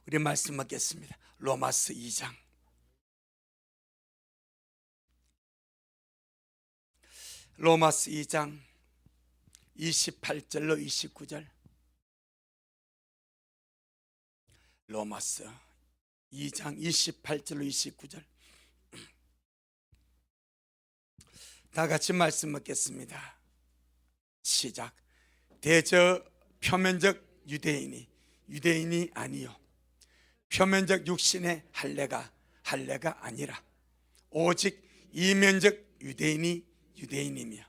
우리 말씀 먹겠습니다. 로마서 2장. 로마서 2장 28절로 29절. 로마서 2장 28절로 29절. 다 같이 말씀 먹겠습니다. 시작. 대저 표면적 유대인이 아니요 표면적 육신의 할례가 아니라 오직 이면적 유대인이며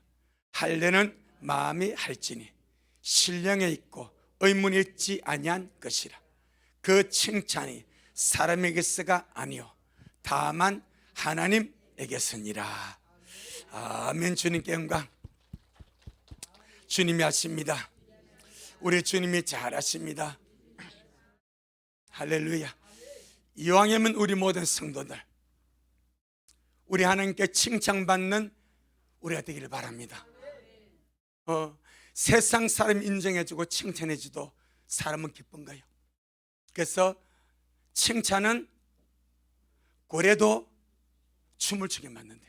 할례는 마음이 할지니 신령에 있고 의문이 있지 아니한 것이라. 그 칭찬이 사람에게서가 아니요 다만 하나님에게서니라. 아멘. 주님께 영광. 주님이 하십니다. 우리 주님이 잘하십니다. 할렐루야. 이왕이면 우리 모든 성도들, 우리 하나님께 칭찬받는 우리가 되기를 바랍니다. 세상 사람 인정해주고 칭찬해줘도 사람은 기쁜가요? 그래서 칭찬은 고래도 춤을 추게 만든대.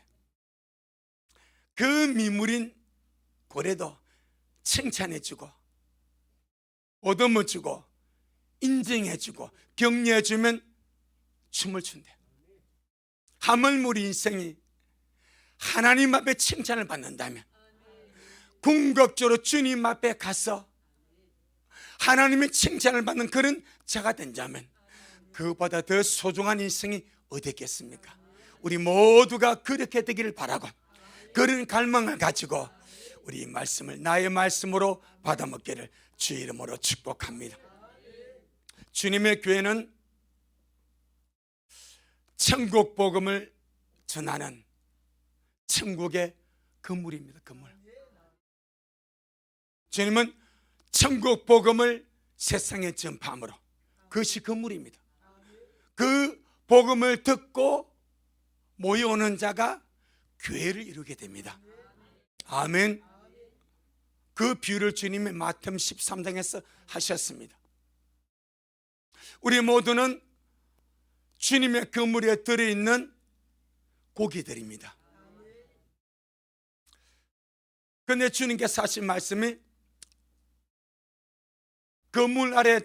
그 미물인 고래도 칭찬해주고 얻어먹주고 인정해주고 격려해주면 춤을 춘대. 하물며 우리 인생이 하나님 앞에 칭찬을 받는다면, 궁극적으로 주님 앞에 가서 하나님의 칭찬을 받는 그런 자가 된다면 그보다 더 소중한 인생이 어디 있겠습니까? 우리 모두가 그렇게 되기를 바라고 그런 갈망을 가지고 우리 말씀을 나의 말씀으로 받아먹기를 주 이름으로 축복합니다. 주님의 교회는 천국 복음을 전하는 천국의 건물입니다. 건물. 주님은 천국 복음을 세상에 전파함으로 그것이 건물입니다. 그 복음을 듣고 모여오는 자가 교회를 이루게 됩니다. 아멘. 그 비유를 주님의 마태복음 13장에서 하셨습니다. 우리 모두는 주님의 건물에 들어있는 고기들입니다. 그런데 주님께서 하신 말씀이 건물 아래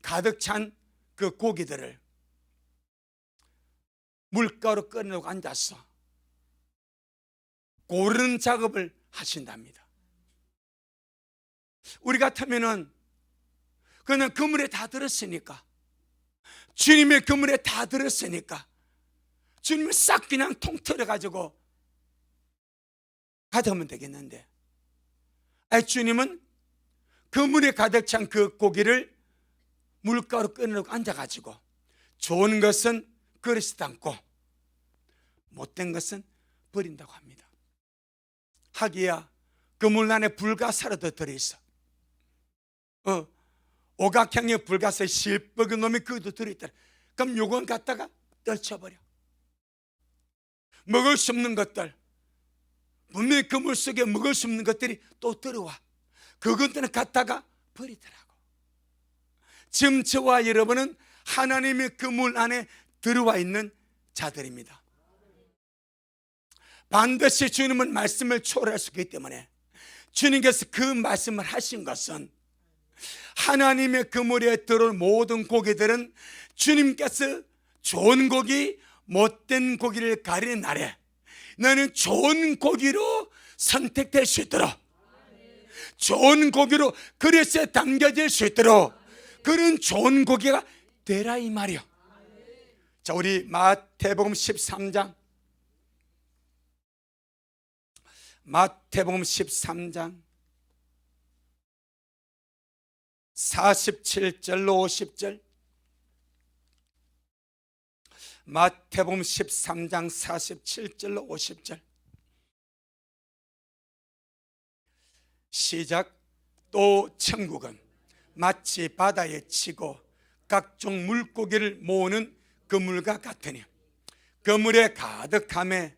가득 찬 그 고기들을 물가로 꺼내고 앉아서 고르는 작업을 하신답니다. 우리 같으면은 그냥 그물에 다 들었으니까, 주님의 그물에 다 들었으니까 주님을 싹 그냥 통틀어 가지고 가져오면 되겠는데, 주님은 그물에 가득 찬 그 고기를 물가로 꺼내고 앉아가지고 좋은 것은 그릇에 담고 못된 것은 버린다고 합니다. 하기야 그물 안에 불가사라도 들어있어. 오각형의 불가사에 실버그 놈이 그것도 들어있더라. 그럼 요건 갖다가 떨쳐버려. 먹을 수 없는 것들, 분명히 그물 속에 먹을 수 없는 것들이 또 들어와. 그것들은 갖다가 버리더라고. 지금 저와 여러분은 하나님의 그물 안에 들어와 있는 자들입니다. 반드시 주님은 말씀을 초월할 수 있기 때문에 주님께서 그 말씀을 하신 것은 하나님의 그물에 들어올 모든 고기들은 주님께서 좋은 고기, 못된 고기를 가리는 날에 너는 좋은 고기로 선택될 수 있도록, 좋은 고기로 그릇에 담겨질 수 있도록 그런 좋은 고기가 되라 이 말이요. 자, 우리 마태복음 13장 47절로 50절. 마태복음 13장 47절로 50절. 시작. 또 천국은 마치 바다에 치고 각종 물고기를 모으는 그물과 같으니 그물에 가득함에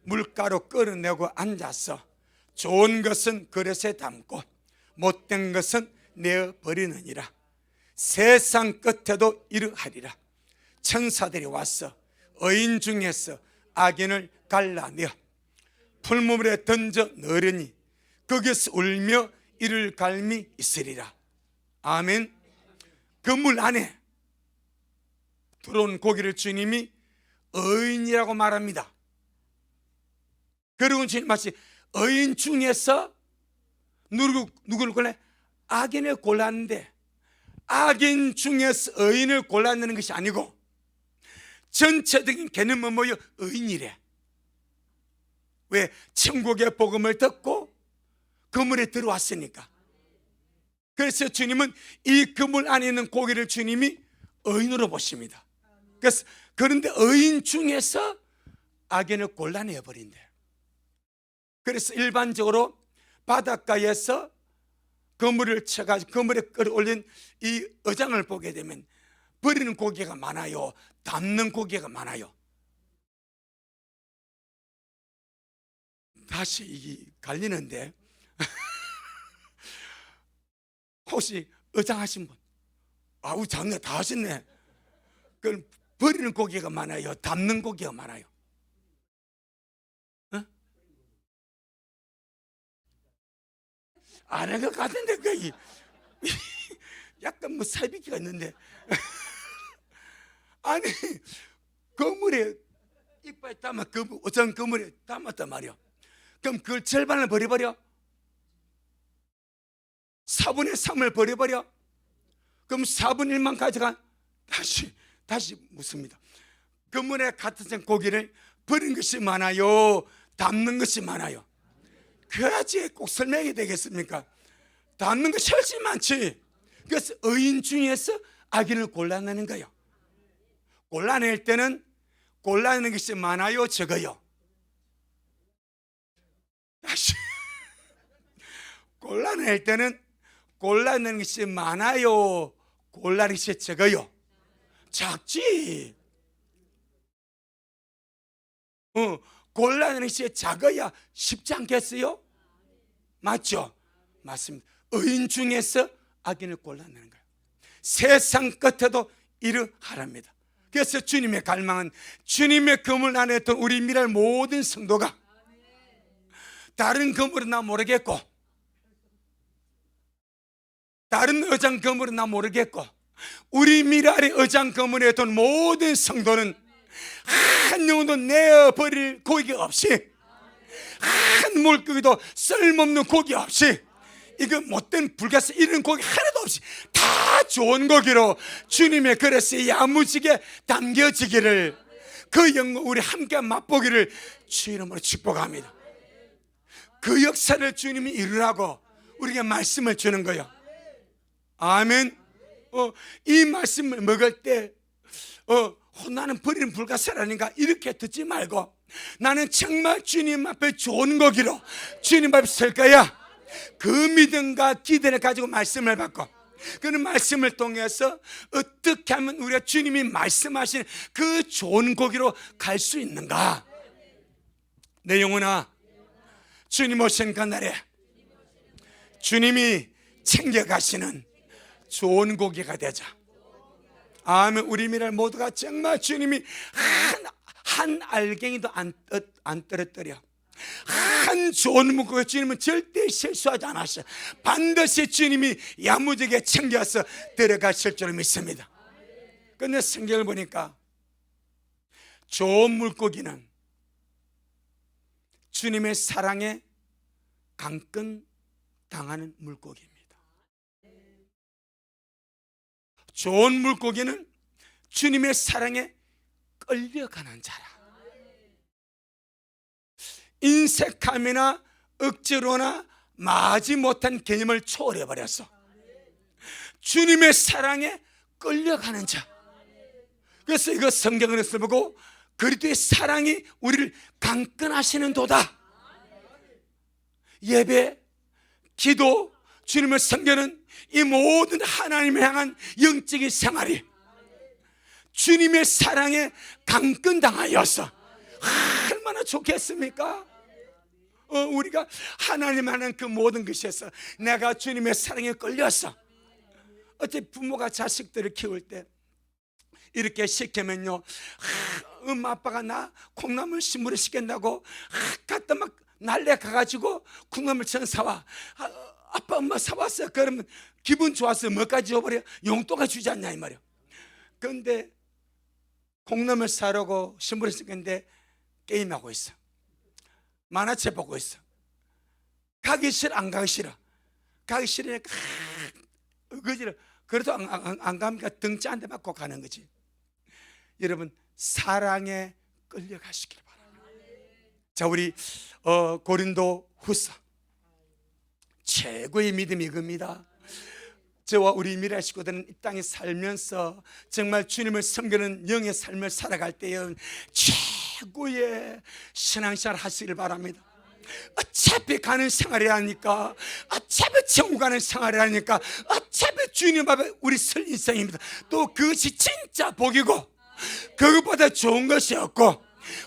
물가로 끌어내고 앉아서 좋은 것은 그릇에 담고 못된 것은 내어 버리느니라. 세상 끝에도 이르하리라. 천사들이 와서 의인 중에서 악인을 갈라내어 풀무불에 던져 넣으려니 거기서 울며 이를 갈미 있으리라. 아멘. 그 물 안에 들어온 고기를 주님이 의인이라고 말합니다. 그리고 주님 마치 의인 중에서 누구를 골라? 악인을 골랐는데, 악인 중에서 의인을 골라내는 것이 아니고 전체적인 개념은 뭐예요? 의인이래. 왜? 천국의 복음을 듣고 그물에 들어왔으니까. 그래서 주님은 이 그물 안에 있는 고기를 주님이 의인으로 보십니다. 그래서 그런데 의인 중에서 악인을 골라내 버린대. 그래서 일반적으로 바닷가에서 그물을 쳐가지고 그물에 끌어올린 이 어장을 보게 되면 버리는 고기가 많아요, 담는 고기가 많아요. 다시 이 갈리는데 혹시 어장하신 분? 아우, 장난 다 하셨네. 그럼 버리는 고기가 많아요, 담는 고기가 많아요? 어? 안 한 것 같은데 거의 약간 뭐 사이비기가 있는데 아니, 그물에 이빨 담아 어장 그물에 담았단 말이야. 그럼 그걸 절반을 버려버려? 4분의 3을 버려버려? 그럼 4분의 1만 가져가? 다시 묻습니다. 그물에 같은 고기를 버린 것이 많아요, 담는 것이 많아요? 그래야지 꼭 설명이 되겠습니까? 담는 것이 훨씬 많지. 그래서 의인 중에서 악인을 골라내는 거예요. 골라낼 때는 골라내는 것이 많아요, 적어요? 다시 골라낼 때는 골라내는 것이 많아요, 골라내는 것이 적어요? 작지. 골라내는 것이 작아야 쉽지 않겠어요? 맞죠? 맞습니다. 의인 중에서 악인을 골라내는 거예요. 세상 끝에도 이르하랍니다. 그래서 주님의 갈망은 주님의 그물 안에 있던 우리 미랄 모든 성도가 다른 그물은 나 모르겠고, 다른 어장 그물은 나 모르겠고, 우리 미랄의 어장 그물에 있던 모든 성도는 한 영혼도 내어버릴 고기 없이, 한 물고기도 쓸모없는 고기 없이, 이거 못된 불가스 이런 고기 하나도 없이 다 좋은 고기로 주님의 그릇에 야무지게 담겨지기를, 그 영광 우리 함께 맛보기를 주 이름으로 축복합니다. 그 역사를 주님이 이루라고 우리에게 말씀을 주는 거예요. 아멘. 이 말씀을 먹을 때 나는 버리는 불가사라니까 이렇게 듣지 말고, 나는 정말 주님 앞에 좋은 고기로 주님 앞에 설 거야. 그 믿음과 기대를 가지고 말씀을 받고, 그런 말씀을 통해서 어떻게 하면 우리가 주님이 말씀하신 그 좋은 고기로 갈 수 있는가? 내 영혼아, 주님 오신 그날에 주님이 챙겨가시는 좋은 고기가 되자. 아멘. 우리 미랄 모두가 정말 주님이 한 알갱이도 안 떨어뜨려, 한 좋은 물고기 주님은 절대 실수하지 않으셔. 반드시 주님이 야무지게 챙겨서 들어가실 줄 믿습니다. 근데 성경을 보니까 좋은 물고기는 주님의 사랑에 강권 당하는 물고기입니다. 좋은 물고기는 주님의 사랑에 끌려가는 자라. 인색함이나 억지로나 마지 못한 개념을 초월해버렸어. 주님의 사랑에 끌려가는 자. 그래서 이거 성경을 보고 그리스도의 사랑이 우리를 강권하시는 도다. 예배, 기도, 주님의 성경은 이 모든 하나님을 향한 영적인 생활이 주님의 사랑에 강권당하여서 얼마나 좋겠습니까? 우리가 하나님 하는 그 모든 것에서 내가 주님의 사랑에 끌려서 어째 부모가 자식들을 키울 때 이렇게 시키면요, 엄마 아빠가 나 콩나물 심으러 시킨다고 갖다 막 날래 가가지고 콩나물 전 사와. 아빠 엄마 사왔어. 그러면 기분 좋아서 뭐까지 줘버려? 용돈가 주지 않냐 이 말이야. 그런데 콩나물 사려고 심으러 시켰는데 게임하고 있어, 만화책 보고 있어. 가기 싫어, 안 가기 싫어. 가기 싫으니까 그지를 그래도 안 가니까 등치 한 대 맞고 가는 거지. 여러분, 사랑에 끌려가시길 바랍니다. 자, 우리 고린도 후서 최고의 믿음이 이겁니다. 저와 우리 미래 식구들은 이 땅에 살면서 정말 주님을 섬기는 영의 삶을 살아갈 때에 최고의 신앙생활 하시길 바랍니다. 어차피 가는 생활이라니까, 어차피 천국 가는 생활이라니까, 어차피 주님 앞에 우리 설 인생입니다. 또 그것이 진짜 복이고 그것보다 좋은 것이 없고,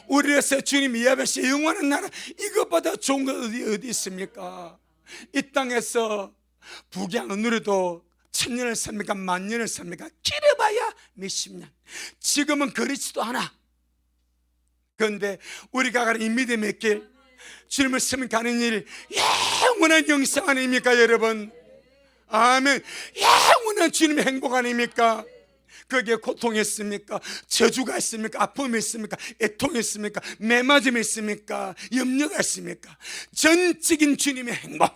우리에서 주님 이 앞에서 영원한 나라, 이것보다 좋은 것 어디 있습니까? 이 땅에서 부귀함을 누려도 1000년을 삽니까? 10,000년을 삽니까? 길어봐야 몇십 년. 지금은 그렇지도 않아. 그런데 우리가 가는 이 믿음의 길, 주님을 섬기며 가는 일, 영원한 영생 아닙니까 여러분? 아멘. 영원한 주님의 행복 아닙니까? 거기에 고통이 있습니까? 저주가 있습니까? 아픔이 있습니까? 애통이 있습니까? 매맞음이 있습니까? 염려가 있습니까? 전적인 주님의 행복,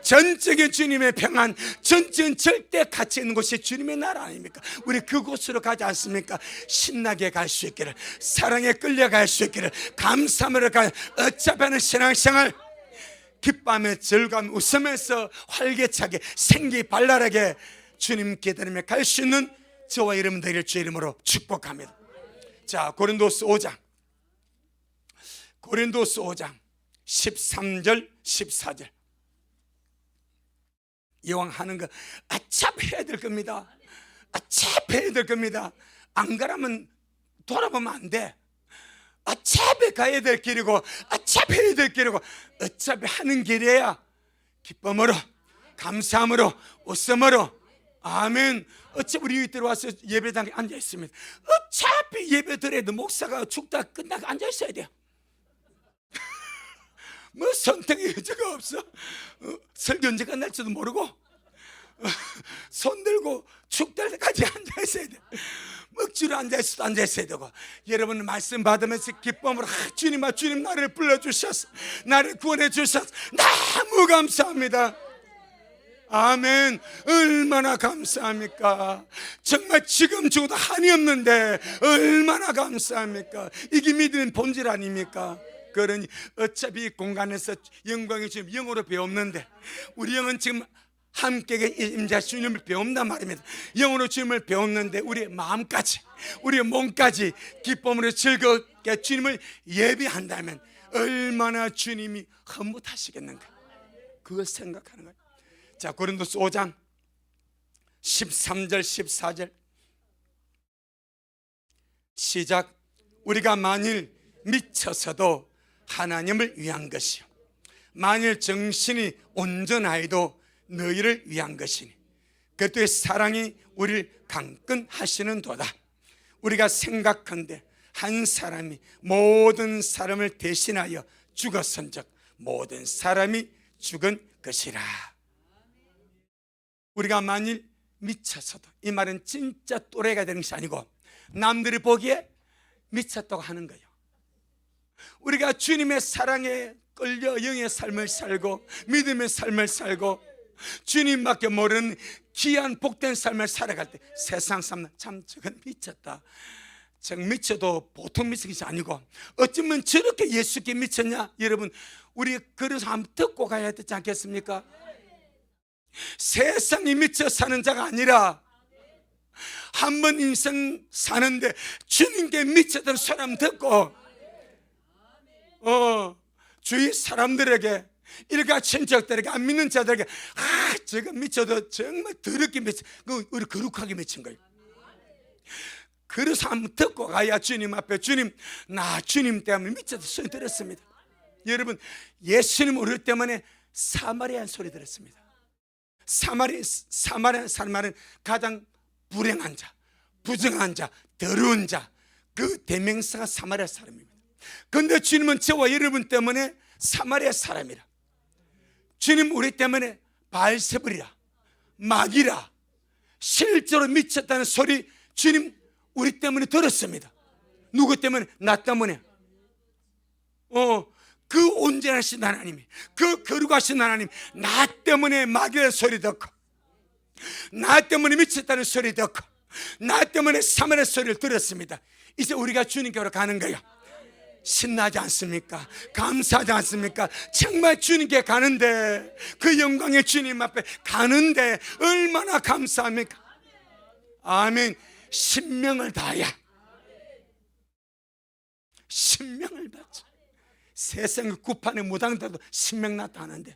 전적인 주님의 평안, 전적인 절대 가치 있는 곳이 주님의 나라 아닙니까? 우리 그곳으로 가지 않습니까? 신나게 갈 수 있기를, 사랑에 끌려갈 수 있기를, 감사함으로 갈, 어차피 하는 신앙생활 기쁨에 즐거움, 웃으면서 활기차게 생기 발랄하게 주님 기다리며 갈 수 있는 저와 여러분들을 주 이름으로 축복합니다. 자, 고린도서 5장 13절 14절. 이왕 하는 거 어차피 해야 될 겁니다. 어차피 해야 될 겁니다. 안 가라면 돌아보면 안 돼. 어차피 가야 될 길이고, 어차피 해야 될 길이고, 어차피 하는 길이야. 기쁨으로, 감사함으로, 웃음으로. 아멘. 어차피 우리 이들 와서 예배당에 앉아 있습니다. 어차피 예배 드려도 목사가 죽다 끝나고 앉아 있어야 돼요. 뭐 선택의 여지가 없어. 설교 언제 끝날지도 모르고 손 들고 죽될 때까지 앉아 있어야 돼. 먹주로 앉아 있어도 앉아 있어야 되고. 여러분 말씀 받으면서 기쁨으로, 주님아, 주님 나를 불러주셔서, 나를 구원해 주셔서 너무 감사합니다. 아멘. 얼마나 감사합니까? 정말 지금 죽어도 한이 없는데 얼마나 감사합니까? 이게 믿음의 본질 아닙니까? 그러니 어차피 이 공간에서 영광이 지금 영으로 배웠는데, 우리 영은 지금 함께 임자 주님을 배운단 말입니다. 영으로 주님을 배웠는데 우리의 마음까지, 우리의 몸까지 기쁨으로 즐겁게 주님을 예배한다면 얼마나 주님이 흐뭇하시겠는가, 그걸 생각하는 거예요. 자, 고린도서 5장 13절 14절 시작. 우리가 만일 미쳐서도 하나님을 위한 것이요, 만일 정신이 온전하여도 너희를 위한 것이니 그리스도의 사랑이 우리를 강건하시는 도다. 우리가 생각한데 한 사람이 모든 사람을 대신하여 죽었은즉 모든 사람이 죽은 것이라. 우리가 만일 미쳤어도, 이 말은 진짜 또래가 되는 것이 아니고 남들이 보기에 미쳤다고 하는 거예요. 우리가 주님의 사랑에 끌려 영의 삶을 살고 믿음의 삶을 살고 주님밖에 모르는 귀한 복된 삶을 살아갈 때 세상 사람은 참 저건 미쳤다, 정 미쳐도 보통 미친 것이 아니고 어쩌면 저렇게 예수께 미쳤냐. 여러분, 우리 그래서 한번 듣고 가야 되지 않겠습니까? 세상이 미쳐 사는 자가 아니라 한 번 인생 사는데 주님께 미쳤던 사람 듣고 주위 사람들에게, 일가 친척들에게, 안 믿는 자들에게, 저거 미쳐도 정말 더럽게 미쳐, 우리 거룩하게 미친 거예요. 그래서 한번 듣고 가야 주님 앞에, 주님, 나 주님 때문에 미쳐서 소리 들었습니다. 여러분, 예수님 우리 때문에 사마리안 소리 들었습니다. 사마리아 사람은 가장 불행한 자, 부정한 자, 더러운 자, 그 대명사가 사마리아 사람입니다. 그런데 주님은 저와 여러분 때문에 사마리아 사람이라, 주님 우리 때문에 바알세불이라, 마귀라, 실제로 미쳤다는 소리 주님 우리 때문에 들었습니다. 누구 때문에? 나 때문에. 그 온전하신 하나님이, 그 거룩하신 하나님, 나 때문에 마귀라는 소리 듣고, 나 때문에 미쳤다는 소리 듣고, 나 때문에 사마리아 소리를 들었습니다. 이제 우리가 주님께로 가는 거야. 신나지 않습니까? 감사하지 않습니까? 정말 주님께 가는데, 그 영광의 주님 앞에 가는데 얼마나 감사합니까? 아멘. 신명을 다하야 신명을 받자. 세상의 구판에 무당돼도 신명 났다 하는데,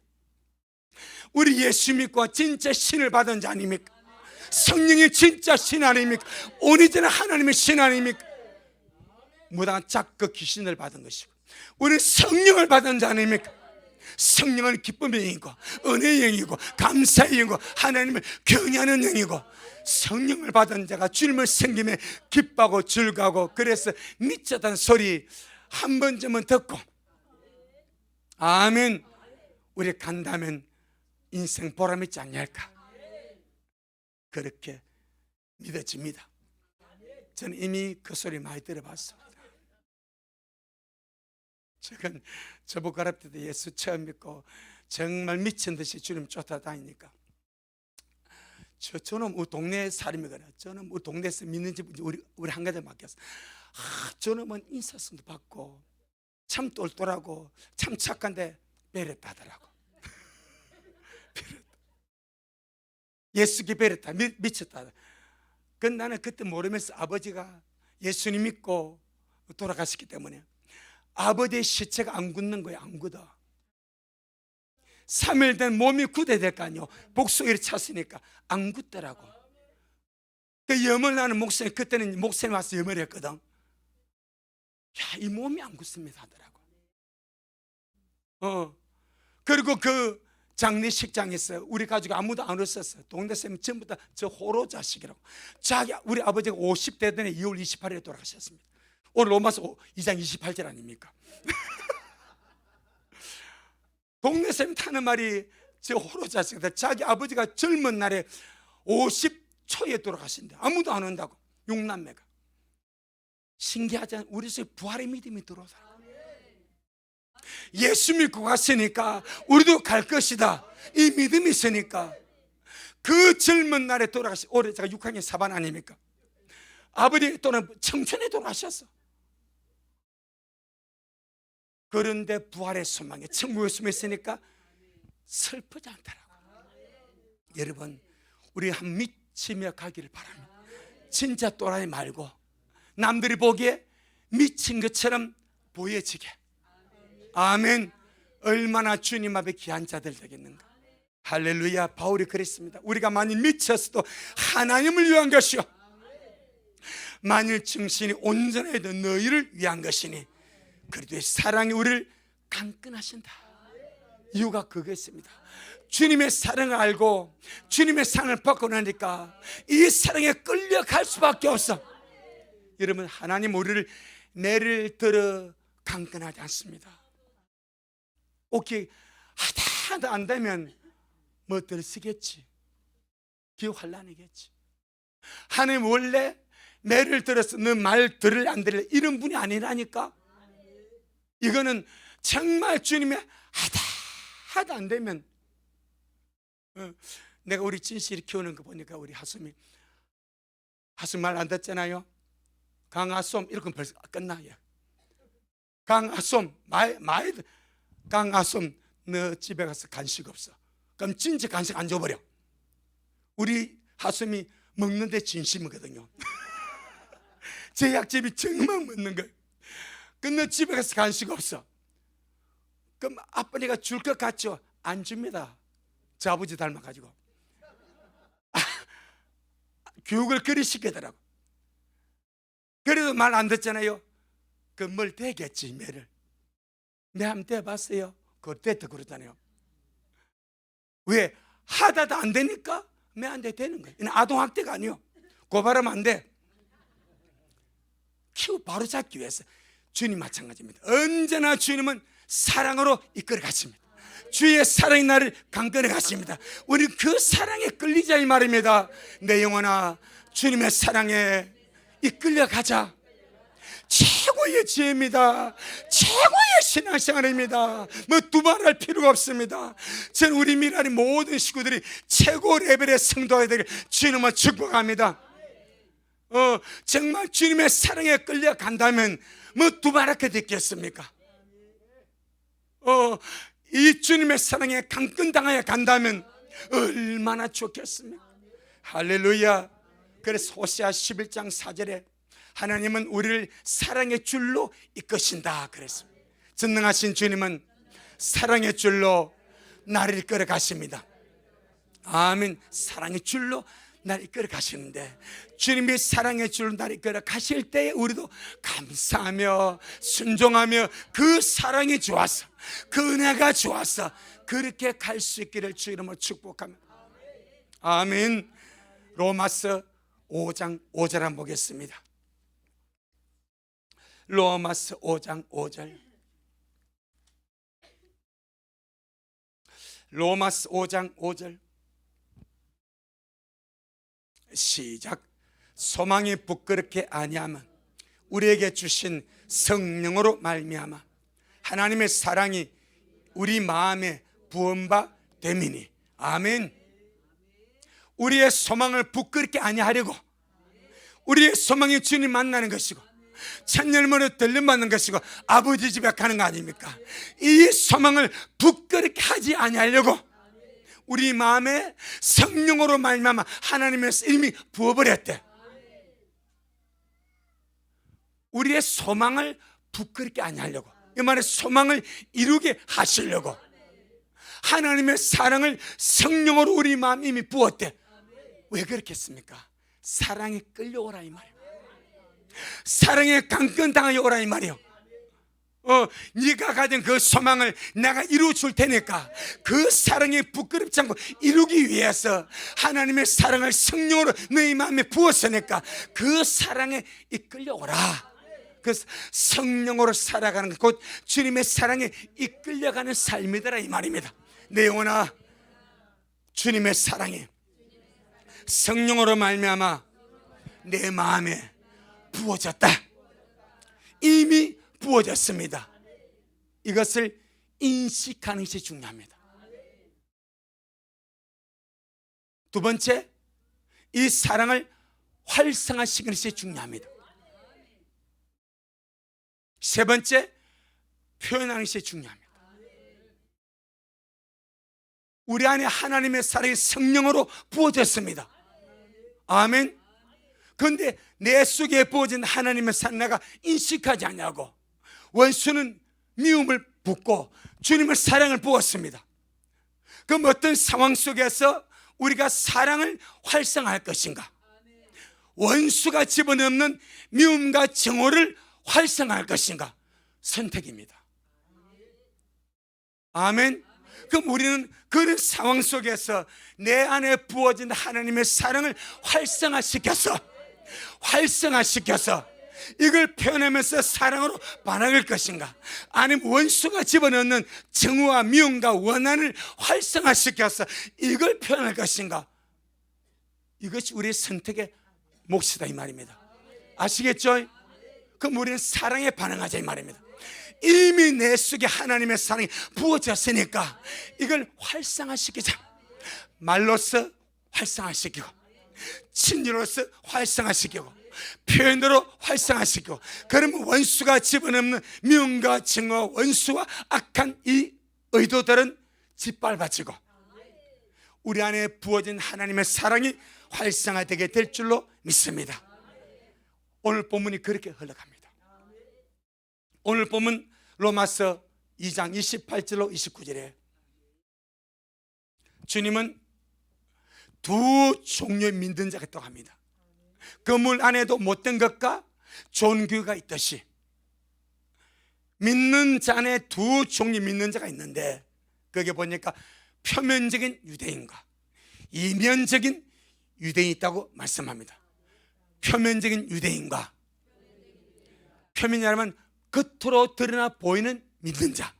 우리 예수 믿고 진짜 신을 받은 자 아닙니까? 성령이 진짜 신 아닙니까? 오니전에 하나님의 신 아닙니까? 무당은 작그 귀신을 받은 것이고, 우리 성령을 받은 자 아닙니까? 성령은 기쁨의 영이고, 은혜의 영이고, 감사의 영이고, 하나님을 경외하는 영이고, 성령을 받은 자가 주님을 섬김에 기뻐하고 즐거워하고, 그래서 미쳤다는 소리 한 번쯤은 듣고, 아멘, 우리 간다면 인생 보람 있지 않냐할까? 그렇게 믿어집니다. 저는 이미 그 소리 많이 들어봤습니다. 최근 저보가랍 때도 예수 처음 믿고 정말 미친 듯이 주님 쫓아다니니까, 저는 우리 동네 사람이거든요. 저는 우리 동네에서 믿는지 우리 한 가지 맡겼어. 저놈은 인사성도 받고 참 똘똘하고 참 착한데 베렸다더라고. 예수께 베렸다, 미쳤다. 그 나는 그때 모르면서 아버지가 예수님 믿고 돌아가셨기 때문에 아버지의 시체가 안 굳는 거예요. 안 굳어. 3일 된 몸이 굳어야 될 거 아니에요. 복숭이를 찼으니까 안 굳더라고. 그 염을 나는 목사님, 그때는 목사님 와서 염을 했거든. 야, 이 몸이 안 굳습니다 하더라고. 그리고 그 장례식장에서 우리 가족이 아무도 안 없었어요. 동네 사람이 전부 다 저 호로 자식이라고. 우리 아버지가 50대 되는 2월 28일에 돌아가셨습니다. 오늘 로마서 2장 28절 아닙니까? 동네 사람이 타는 말이 저 호로 자식이다. 자기 아버지가 젊은 날에 50초에 돌아가신대. 아무도 안 온다고. 6남매가. 신기하지 않아요? 우리 속에 부활의 믿음이 들어오더라고요. 예수 믿고 갔으니까 우리도 갈 것이다, 이 믿음이 있으니까. 그 젊은 날에 돌아가신, 올해 제가 6학년 4반 아닙니까? 아버지 또는 청춘에 돌아가셨어. 그런데 부활의 소망에 천국에 숨었으니까 슬프지 않더라고. 여러분, 우리 한 미치며 가기를 바랍니다. 진짜 또라이 말고 남들이 보기에 미친 것처럼 보여지게. 아멘. 얼마나 주님 앞에 귀한 자들 되겠는가. 할렐루야. 바울이 그랬습니다. 우리가 만일 미쳤어도 하나님을 위한 것이요, 만일 정신이 온전해도 너희를 위한 것이니 그리스도의 사랑이 우리를 강건하신다. 이유가 그거였습니다. 주님의 사랑을 알고 주님의 사랑을 받고 나니까 이 사랑에 끌려갈 수밖에 없어. 여러분, 하나님 우리를 내를 들어 강건하지 않습니다. 오케이, 하다 안 되면 뭐 들쓰겠지, 기환란이겠지. 하나님 원래 매를 들어서 너 말 들을래 안 들을래 이런 분이 아니라니까. 이거는 정말 주님의 하다 안 되면. 내가 우리 진실이 키우는 거 보니까 우리 하수미 말 안 듣잖아요. 강하솜 이렇게 벌써 끝나요. 강하솜 강하솜, 너 집에 가서 간식 없어. 그럼 진짜 간식 안 줘버려. 우리 하솜이 먹는데 진심이거든요. 제약집이 정말 먹는 거예요. 근데 집에 가서 간식 없어. 그럼 아빠니가 줄 것 같죠? 안 줍니다. 저 아버지 닮아가지고. 교육을 그리 시키더라고. 그래도 말 안 듣잖아요. 그 뭘 대겠지, 매를. 매 한번 대봤어요. 그걸 대다 그러잖아요. 왜? 하다도 안 되니까 왜 안 돼? 되는 거예요. 이건 아동학대가 아니요. 고발하면 안 돼. 바로 잡기 위해서. 주님 마찬가지입니다. 언제나 주님은 사랑으로 이끌어 가십니다. 주의 사랑이 나를 강건해 가십니다. 우리 그 사랑에 끌리자 이 말입니다. 내 영혼아, 주님의 사랑에 이끌려 가자. 최고의 지혜입니다. 최고의 신앙생활입니다. 뭐 두말할 필요가 없습니다. 저는 우리 미라리 모든 식구들이 최고 레벨의 성도가 되길 주님을 축복합니다. 정말 주님의 사랑에 끌려간다면 뭐 두말하게 됐겠습니까? 이 주님의 사랑에 강권당하여 간다면 얼마나 좋겠습니까? 할렐루야. 그래서 호세아 11장 4절에 하나님은 우리를 사랑의 줄로 이끄신다 그랬습니다. 전능하신 주님은 사랑의 줄로 나를 이끌어 가십니다. 아멘. 사랑의 줄로 나를 이끌어 가시는데, 주님이 사랑의 줄로 나를 이끌어 가실 때에 우리도 감사하며 순종하며 그 사랑이 좋아서, 그 은혜가 좋아서 그렇게 갈 수 있기를 주 이름으로 축복합니다. 아멘. 로마서 5장 5절 한번 보겠습니다. 로마서 5장 5절. 로마서 5장 5절. 시작. 소망이 부끄럽게 아니하면 우리에게 주신 성령으로 말미암아 하나님의 사랑이 우리 마음에 부은 바 됨이니. 아멘. 우리의 소망을 부끄럽게 아니하려고, 우리의 소망이 주님 만나는 것이고 천년만에 들림받는 것이고 아버지 집에 가는 거 아닙니까? 이 소망을 부끄럽게 하지 아니하려고 우리 마음에 성령으로 말미암아 하나님의 이미 부어버렸대. 우리의 소망을 부끄럽게 아니하려고, 이 말에 소망을 이루게 하시려고 하나님의 사랑을 성령으로 우리 마음에 이미 부었대. 왜 그렇겠습니까? 사랑에 끌려오라 이 말이에요. 사랑에 강권당하여 오라 이 말이에요. 네가 가진 그 소망을 내가 이루어 줄 테니까 그 사랑에 부끄럽지 않고 이루기 위해서 하나님의 사랑을 성령으로 너희 마음에 부었으니까 그 사랑에 이끌려 오라. 그 성령으로 살아가는 것, 곧 주님의 사랑에 이끌려가는 삶이더라 이 말입니다. 내 영혼아, 주님의 사랑이 성령으로 말미암아 내 마음에 부어졌다. 이미 부어졌습니다. 이것을 인식하는 것이 중요합니다. 두 번째, 이 사랑을 활성화시키는 것이 중요합니다. 세 번째, 표현하는 것이 중요합니다. 우리 안에 하나님의 사랑이 성령으로 부어졌습니다. 아멘. 그런데 내 속에 부어진 하나님의 사랑 내가 인식하지 않냐고, 원수는 미움을 붓고 주님의 사랑을 부었습니다. 그럼 어떤 상황 속에서 우리가 사랑을 활성화할 것인가? 원수가 집어넣는 미움과 증오를 활성화할 것인가? 선택입니다. 아멘. 그럼 우리는 그런 상황 속에서 내 안에 부어진 하나님의 사랑을 활성화시켜서 이걸 표현하면서 사랑으로 반응할 것인가? 아니면 원수가 집어넣는 증오와 미움과 원한을 활성화시켜서 이걸 표현할 것인가? 이것이 우리의 선택의 몫이다 이 말입니다. 아시겠죠? 그럼 우리는 사랑에 반응하자 이 말입니다. 이미 내 속에 하나님의 사랑이 부어졌으니까 이걸 활성화시키자. 말로서 활성화시키고, 진리로서 활성화시키고, 표현으로 활성화시키고, 그러면 원수가 집어넣는 미움과 증오, 원수와 악한 이 의도들은 짓밟아지고 우리 안에 부어진 하나님의 사랑이 활성화되게 될 줄로 믿습니다. 오늘 본문이 그렇게 흘러갑니다. 오늘 본문 로마서 2장 28절로 29절에 주님은 두 종류의 믿는 자가 있다고 합니다. 그물 안에도 못된 것과 좋은 교회가 있듯이 믿는 자 안에 두 종류 믿는 자가 있는데, 거기에 보니까 표면적인 유대인과 이면적인 유대인이 있다고 말씀합니다. 표면적인 유대인과, 표면이라면 겉으로 드러나 보이는 믿는 자,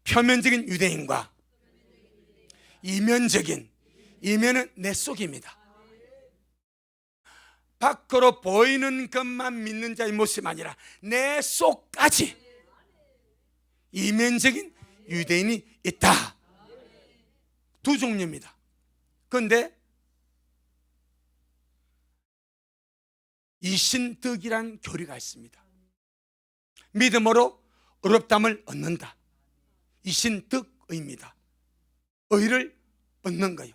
표면적인 유대인과 이면적인, 이면은 내 속입니다. 밖으로 보이는 것만 믿는 자의 모습이 아니라 내 속까지 이면적인 유대인이 있다. 두 종류입니다. 그런데 이신덕이란 교리가 있습니다. 믿음으로 의롭다함을 얻는다. 이신덕의입니다. 의를 얻는 거요.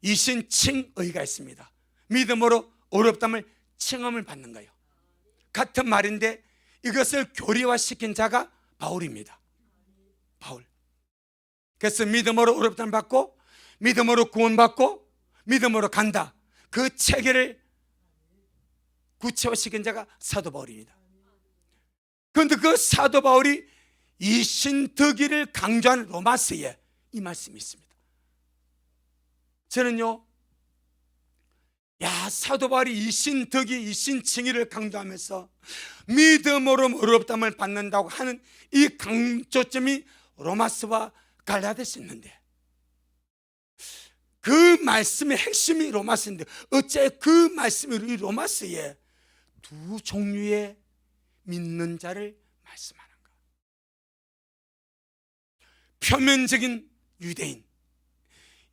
이신칭의가 있습니다. 믿음으로 의롭다함을 칭함을 받는 거예요. 같은 말인데 이것을 교리화시킨 자가 바울입니다. 바울. 그래서 믿음으로 의롭다함을 받고 믿음으로 구원받고 믿음으로 간다. 그 체계를 구체화시킨 자가 사도 바울입니다. 그런데 그 사도 바울이 이신덕이를 강조하는 로마서에 이 말씀이 있습니다. 저는요, 사도 바울이 이신덕이, 이신칭의를 강조하면서 믿음으로 의롭다함을 받는다고 하는 이 강조점이 로마서와 갈라디아서에 있는데, 그 말씀의 핵심이 로마서인데 어째 그 말씀이 우리 로마서에 두 종류의 믿는 자를 말씀하는가? 표면적인 유대인,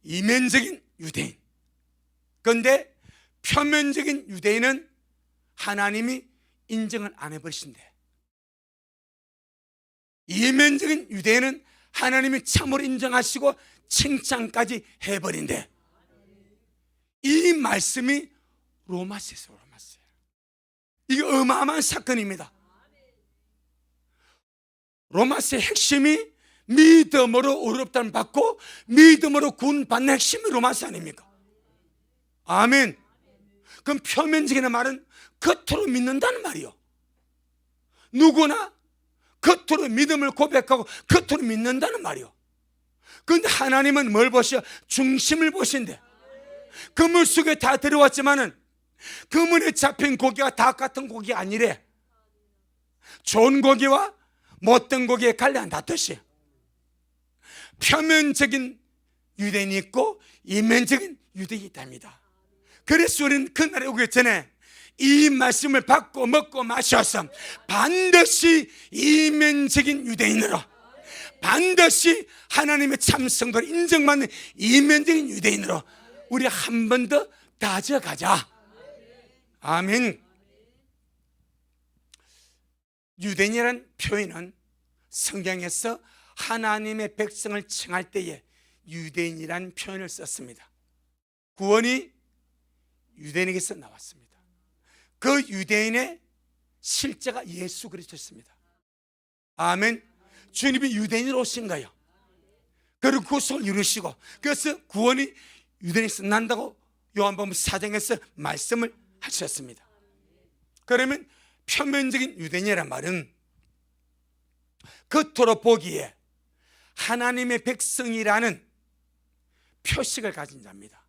이면적인 유대인. 그런데 표면적인 유대인은 하나님이 인정을 안 해버리신대. 이면적인 유대인은 하나님이 참으로 인정하시고 칭찬까지 해버린대. 이 말씀이 로마서에서 로마서예요. 이게 어마어마한 사건입니다. 로마서의 핵심이 믿음으로 의롭다함을 받고 믿음으로 구원받는 핵심이 로마서 아닙니까? 아멘. 그럼 표면적인 말은 겉으로 믿는다는 말이요. 누구나 겉으로 믿음을 고백하고 겉으로 믿는다는 말이요. 그런데 하나님은 뭘 보셔? 중심을 보신대. 그물 속에 다 들어왔지만은 그물에 잡힌 고기가 다 같은 고기가 아니래. 좋은 고기와 못된 고기의 갈래는 다듯이 표면적인 유대인이 있고 이면적인 유대인이 있답니다. 그래서 우리는 그날에 오기 전에 이 말씀을 받고 먹고 마셔서 반드시 이면적인 유대인으로, 반드시 하나님의 참성도를 인정받는 이면적인 유대인으로 우리 한 번 더 다져가자. 아멘. 유대인이라는 표현은 성경에서 하나님의 백성을 칭할 때에 유대인이라는 표현을 썼습니다. 구원이 유대인에게서 나왔습니다. 그 유대인의 실제가 예수 그리스도였습니다. 아멘. 주님이 유대인으로 오신 거예요. 그리고 구속을 이루시고, 그래서 구원이 유대인에서 난다고 요한복음 4장에서 말씀을 하셨습니다. 그러면 표면적인 유대인이란 말은 겉으로 보기에 하나님의 백성이라는 표식을 가진 자입니다.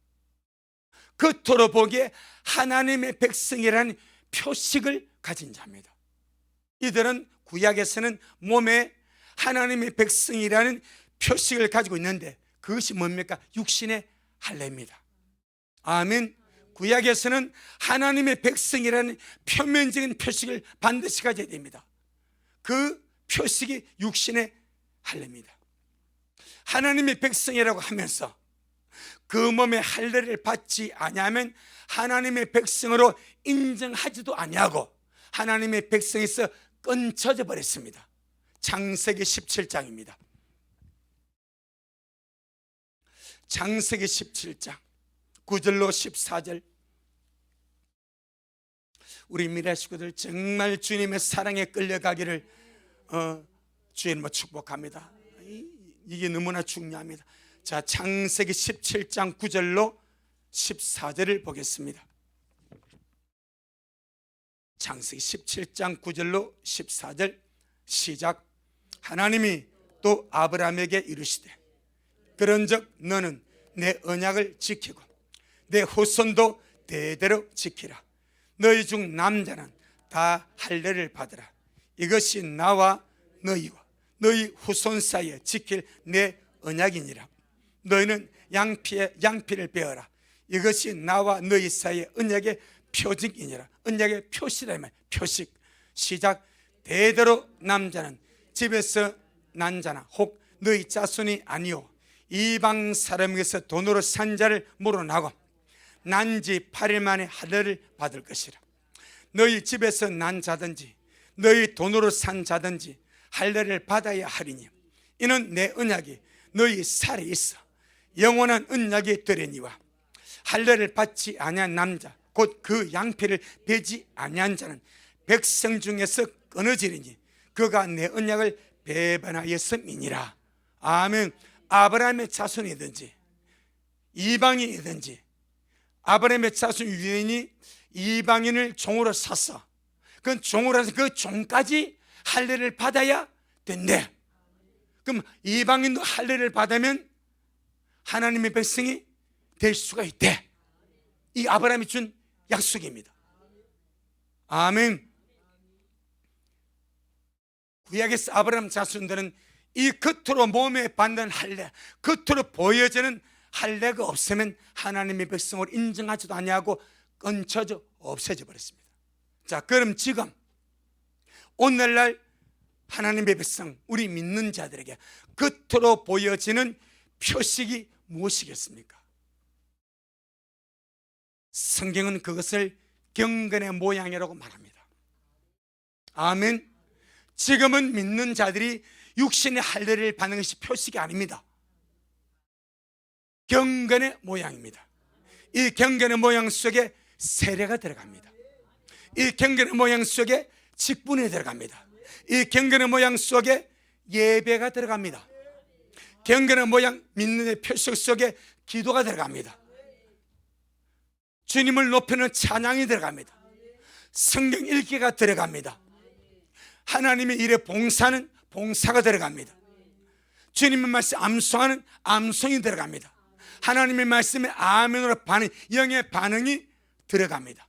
겉으로 보기에 하나님의 백성이라는 표식을 가진 자입니다. 이들은 구약에서는 몸에 하나님의 백성이라는 표식을 가지고 있는데 그것이 뭡니까? 육신의 할례입니다. 아멘. 구약에서는 하나님의 백성이라는 표면적인 표식을 반드시 가져야 됩니다. 그 표식이 육신의 할례입니다. 하나님의 백성이라고 하면서 그 몸의 할례를 받지 아니하면 하나님의 백성으로 인정하지도 아니하고 하나님의 백성에서 끊쳐져 버렸습니다. 창세기 17장입니다. 창세기 17장 9절로 14절. 우리 미래 식구들 정말 주님의 사랑에 끌려가기를 주님으로 축복합니다. 이게 너무나 중요합니다. 자, 창세기 17장 9절로 14절을 보겠습니다. 창세기 17장 9절로 14절 시작. 하나님이 또 아브라함에게 이르시되 그런즉 너는 내 언약을 지키고 내 후손도 대대로 지키라. 너희 중 남자는 다 할례를 받으라. 이것이 나와 너희와 너희 후손 사이에 지킬 내 언약이니라. 너희는 양피를 베어라. 이것이 나와 너희 사이의 언약의 표징이니라. 언약의 표시라면 표식. 시작. 대대로 남자는 집에서 난 자나 혹 너희 자손이 아니오 이방 사람에게서 돈으로 산 자를 물어나고 난 지 8일 만에 할례를 받을 것이라. 너희 집에서 난 자든지 너희 돈으로 산 자든지 할례를 받아야 하리니 이는 내 언약이 너희 살에 있어 영원한 언약이 되려니와 할례를 받지 아니한 남자 곧 그 양피를 베지 아니한 자는 백성 중에서 끊어지리니 그가 내 언약을 배반하였음이니라. 아멘. 아브라함의 자손이든지 이방인이든지 아브라함의 자손 유대인이 이방인을 종으로 샀어. 그건 종으로 해서 그 종까지 할례를 받아야 된대. 그럼 이방인도 할례를 받으면 하나님의 백성이 될 수가 있대. 이 아브라함이 준 약속입니다. 아멘. 구약에서 아브라함 자손들은 이 겉으로 몸에 받는 할례, 겉으로 보여지는 할례가 없으면 하나님의 백성을 인정하지도 아니하고 끊쳐져 없어져 버렸습니다. 자, 그럼 지금 오늘날 하나님의 백성, 우리 믿는 자들에게 겉으로 보여지는 표식이 무엇이겠습니까? 성경은 그것을 경건의 모양이라고 말합니다. 아멘. 지금은 믿는 자들이 육신의 할례를 받는 것이 표식이 아닙니다. 경건의 모양입니다. 이 경건의 모양 속에 세례가 들어갑니다. 이 경건의 모양 속에 직분이 들어갑니다. 이 경건의 모양 속에 예배가 들어갑니다. 경건의 모양 믿는 표식 속에 기도가 들어갑니다. 주님을 높이는 찬양이 들어갑니다. 성경 읽기가 들어갑니다. 하나님의 일에 봉사는 봉사가 들어갑니다. 주님의 말씀 암송하는 암송이 들어갑니다. 하나님의 말씀에 아멘으로 반응, 영의 반응이 들어갑니다.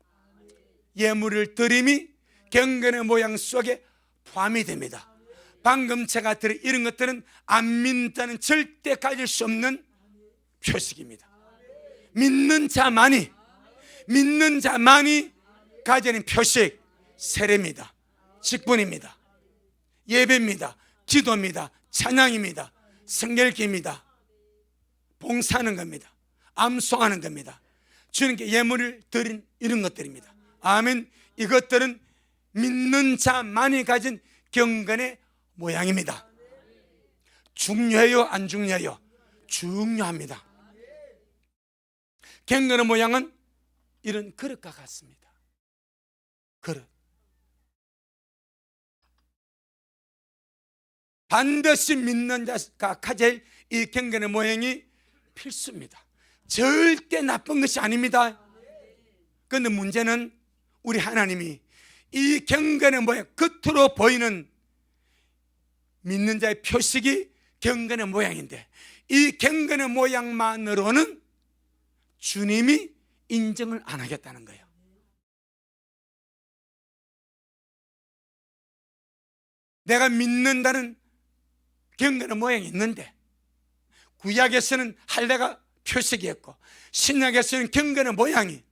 예물을 드림이 경건의 모양 속에 포함이 됩니다. 방금 제가 드린 이런 것들은 안 믿는다는 절대 가질 수 없는 표식입니다. 믿는 자만이 가지는 표식, 세례입니다. 직분입니다. 예배입니다. 기도입니다. 찬양입니다. 성결기입니다. 봉사하는 겁니다. 암송하는 겁니다. 주님께 예물을 드린 이런 것들입니다. 아멘. 이것들은 믿는 자만이 가진 경건의 모양입니다. 중요해요? 안 중요해요? 중요합니다. 경건의 모양은 이런 그릇과 같습니다. 그릇. 반드시 믿는 자가 가질 이 경건의 모양이 필수입니다. 절대 나쁜 것이 아닙니다. 그런데 문제는 우리 하나님이 이 경건의 모양, 겉으로 보이는 믿는 자의 표식이 경건의 모양인데 이 경건의 모양만으로는 주님이 인정을 안 하겠다는 거예요. 내가 믿는다는 경건의 모양이 있는데 구약에서는 할례가 표식이었고 신약에서는 경건의 모양이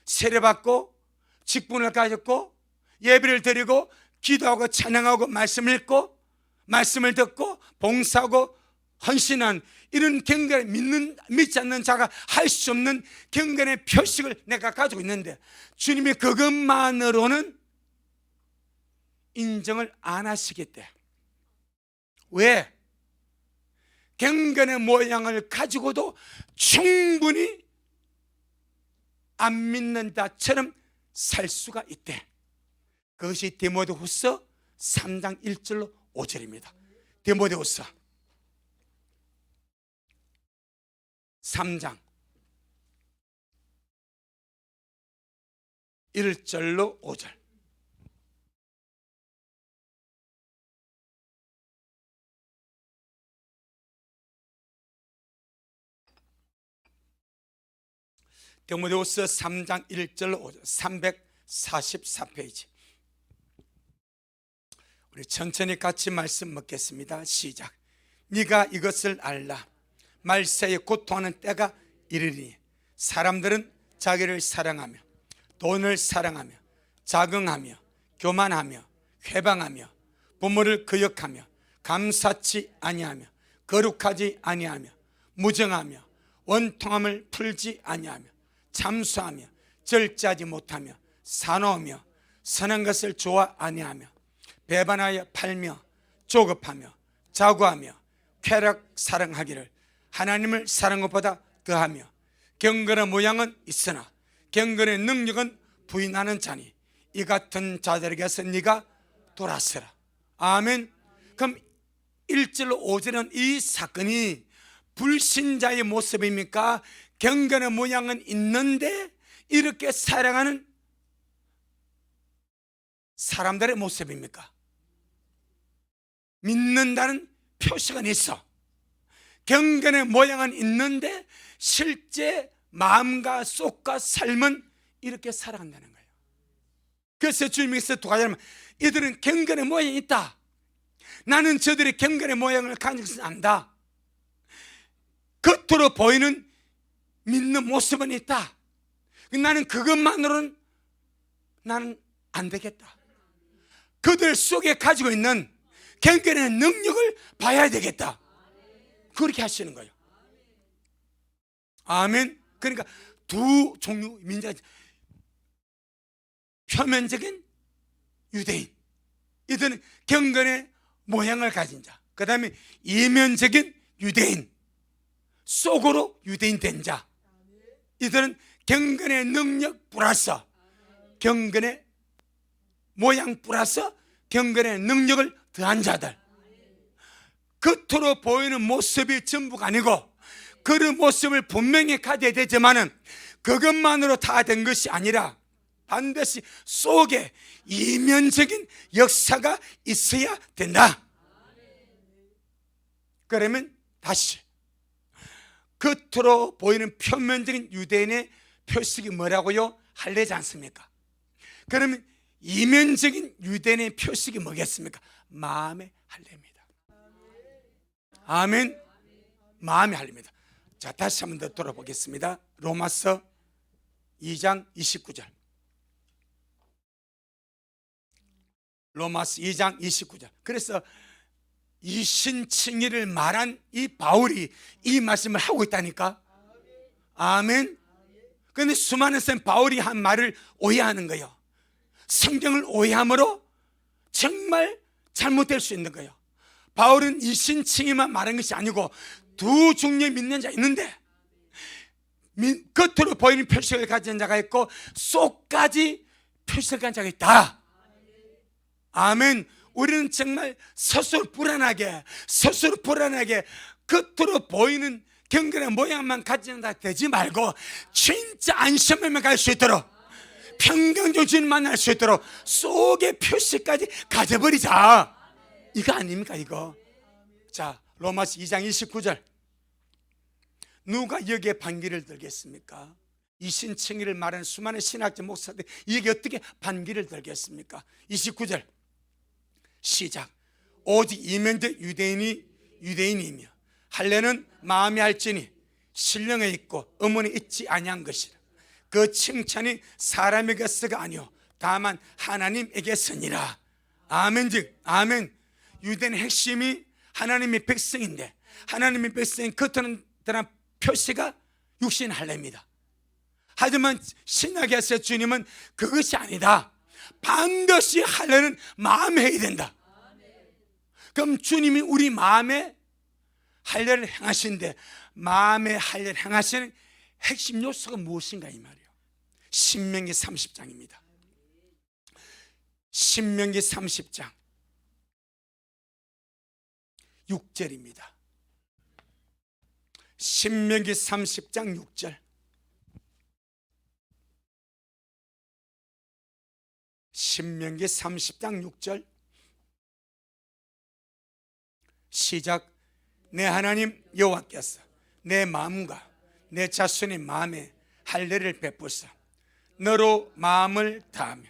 세례받고 직분을 가졌고 예배를 드리고 기도하고 찬양하고 말씀을 읽고 말씀을 듣고 봉사하고 헌신한 이런 경건의 믿지 않는 자가 할 수 없는 경건의 표식을 내가 가지고 있는데 주님이 그것만으로는 인정을 안 하시겠대. 왜? 경건의 모양을 가지고도 충분히 안 믿는 자처럼 살 수가 있대. 그것이 디모데후서 3장 1절로 5절입니다. 디모데후서 3장 1절로 5절. 디모데후서 3장 1절 5절 344페이지. 우리 천천히 같이 말씀 먹겠습니다. 시작. 네가 이것을 알라. 말세에 고통하는 때가 이르리니 사람들은 자기를 사랑하며 돈을 사랑하며 자긍하며 교만하며 회방하며 부모를 거역하며 감사치 아니하며 거룩하지 아니하며 무정하며 원통함을 풀지 아니하며 참수하며 절제하지 못하며 사나우며 선한 것을 좋아 아니하며 배반하여 팔며 조급하며 자고하며 쾌락 사랑하기를 하나님을 사랑한 것보다 더하며 경건의 모양은 있으나 경건의 능력은 부인하는 자니 이 같은 자들에게서 네가 돌아서라. 아멘. 그럼 1절 5절은 이 사건이 불신자의 모습입니까? 경건의 모양은 있는데 이렇게 사랑하는 사람들의 모습입니까? 믿는다는 표시가 있어. 경건의 모양은 있는데 실제 마음과 속과 삶은 이렇게 살아간다는 거예요. 그래서 주님께서 두 가지를 이들은 경건의 모양이 있다. 나는 저들이 경건의 모양을 가진 것을 안다. 겉으로 보이는 믿는 모습은 있다. 나는 그것만으로는 나는 안 되겠다. 그들 속에 가지고 있는 경건의 능력을 봐야 되겠다. 그렇게 하시는 거예요. 아멘. 그러니까 두 종류 민족, 표면적인 유대인, 이들은 경건의 모양을 가진 자. 그 다음에 이면적인 유대인, 속으로 유대인 된 자. 이들은 경건의 능력 플러스 경건의 모양 플러스 경건의 능력을 더한 자들. 겉으로 보이는 모습이 전부가 아니고 그런 모습을 분명히 가져야 되지만은 그것만으로 다 된 것이 아니라 반드시 속에 이면적인 역사가 있어야 된다. 그러면 다시 겉으로 보이는 표면적인 유대인의 표식이 뭐라고요? 할례지 않습니까? 그러면 이면적인 유대인의 표식이 뭐겠습니까? 마음의 할례입니다. 아멘. 마음의 할례입니다. 자, 다시 한 번 더 돌아보겠습니다. 로마서 2장 29절. 로마서 2장 29절. 그래서 이신칭의를 말한 이 바울이 이 말씀을 하고 있다니까. 아멘. 그런데 수많은 사람 바울이 한 말을 오해하는 거예요. 성경을 오해함으로 정말 잘못될 수 있는 거예요. 바울은 이신칭의만 말한 것이 아니고 두 종류의 믿는 자 있는데 겉으로 보이는 표식을 가진 자가 있고 속까지 표식을 가진 자가 있다. 아멘. 우리는 정말 스스로 불안하게 겉으로 보이는 경건의 모양만 가지는 다 되지 말고 진짜 안심하면 갈 수 있도록 평강적 주님 만날 수 있도록 속의 표식까지 가져버리자. 이거 아닙니까 이거? 자, 로마서 2장 29절. 누가 여기에 반기를 들겠습니까? 이신칭의를 말하는 수많은 신학자 목사들 이게 어떻게 반기를 들겠습니까? 29절 시작. 오직 이면적 유대인이며 할례는 마음에 할지니 신령에 있고 의문에 있지 아니한 것이라. 그 칭찬이 사람에게서가 아니오 다만 하나님에게서니라. 아멘즉 아멘. 유대인의 핵심이 하나님의 백성인데 하나님의 백성인 겉으로는 드러난 표시가 육신 할례입니다. 하지만 신약에서 주님은 그것이 아니다. 반드시 할례는 마음에 해야 된다. 그럼 주님이 우리 마음에 할례를 행하시는데 마음에 할례를 행하시는 핵심 요소가 무엇인가 이 말이에요. 신명기 30장입니다. 신명기 30장 6절입니다. 신명기 30장 6절. 신명기 30장 6절 시작. 내 하나님 여호와께서 내 마음과 내 자손의 마음에 할례를 베푸사 너로 마음을 다하며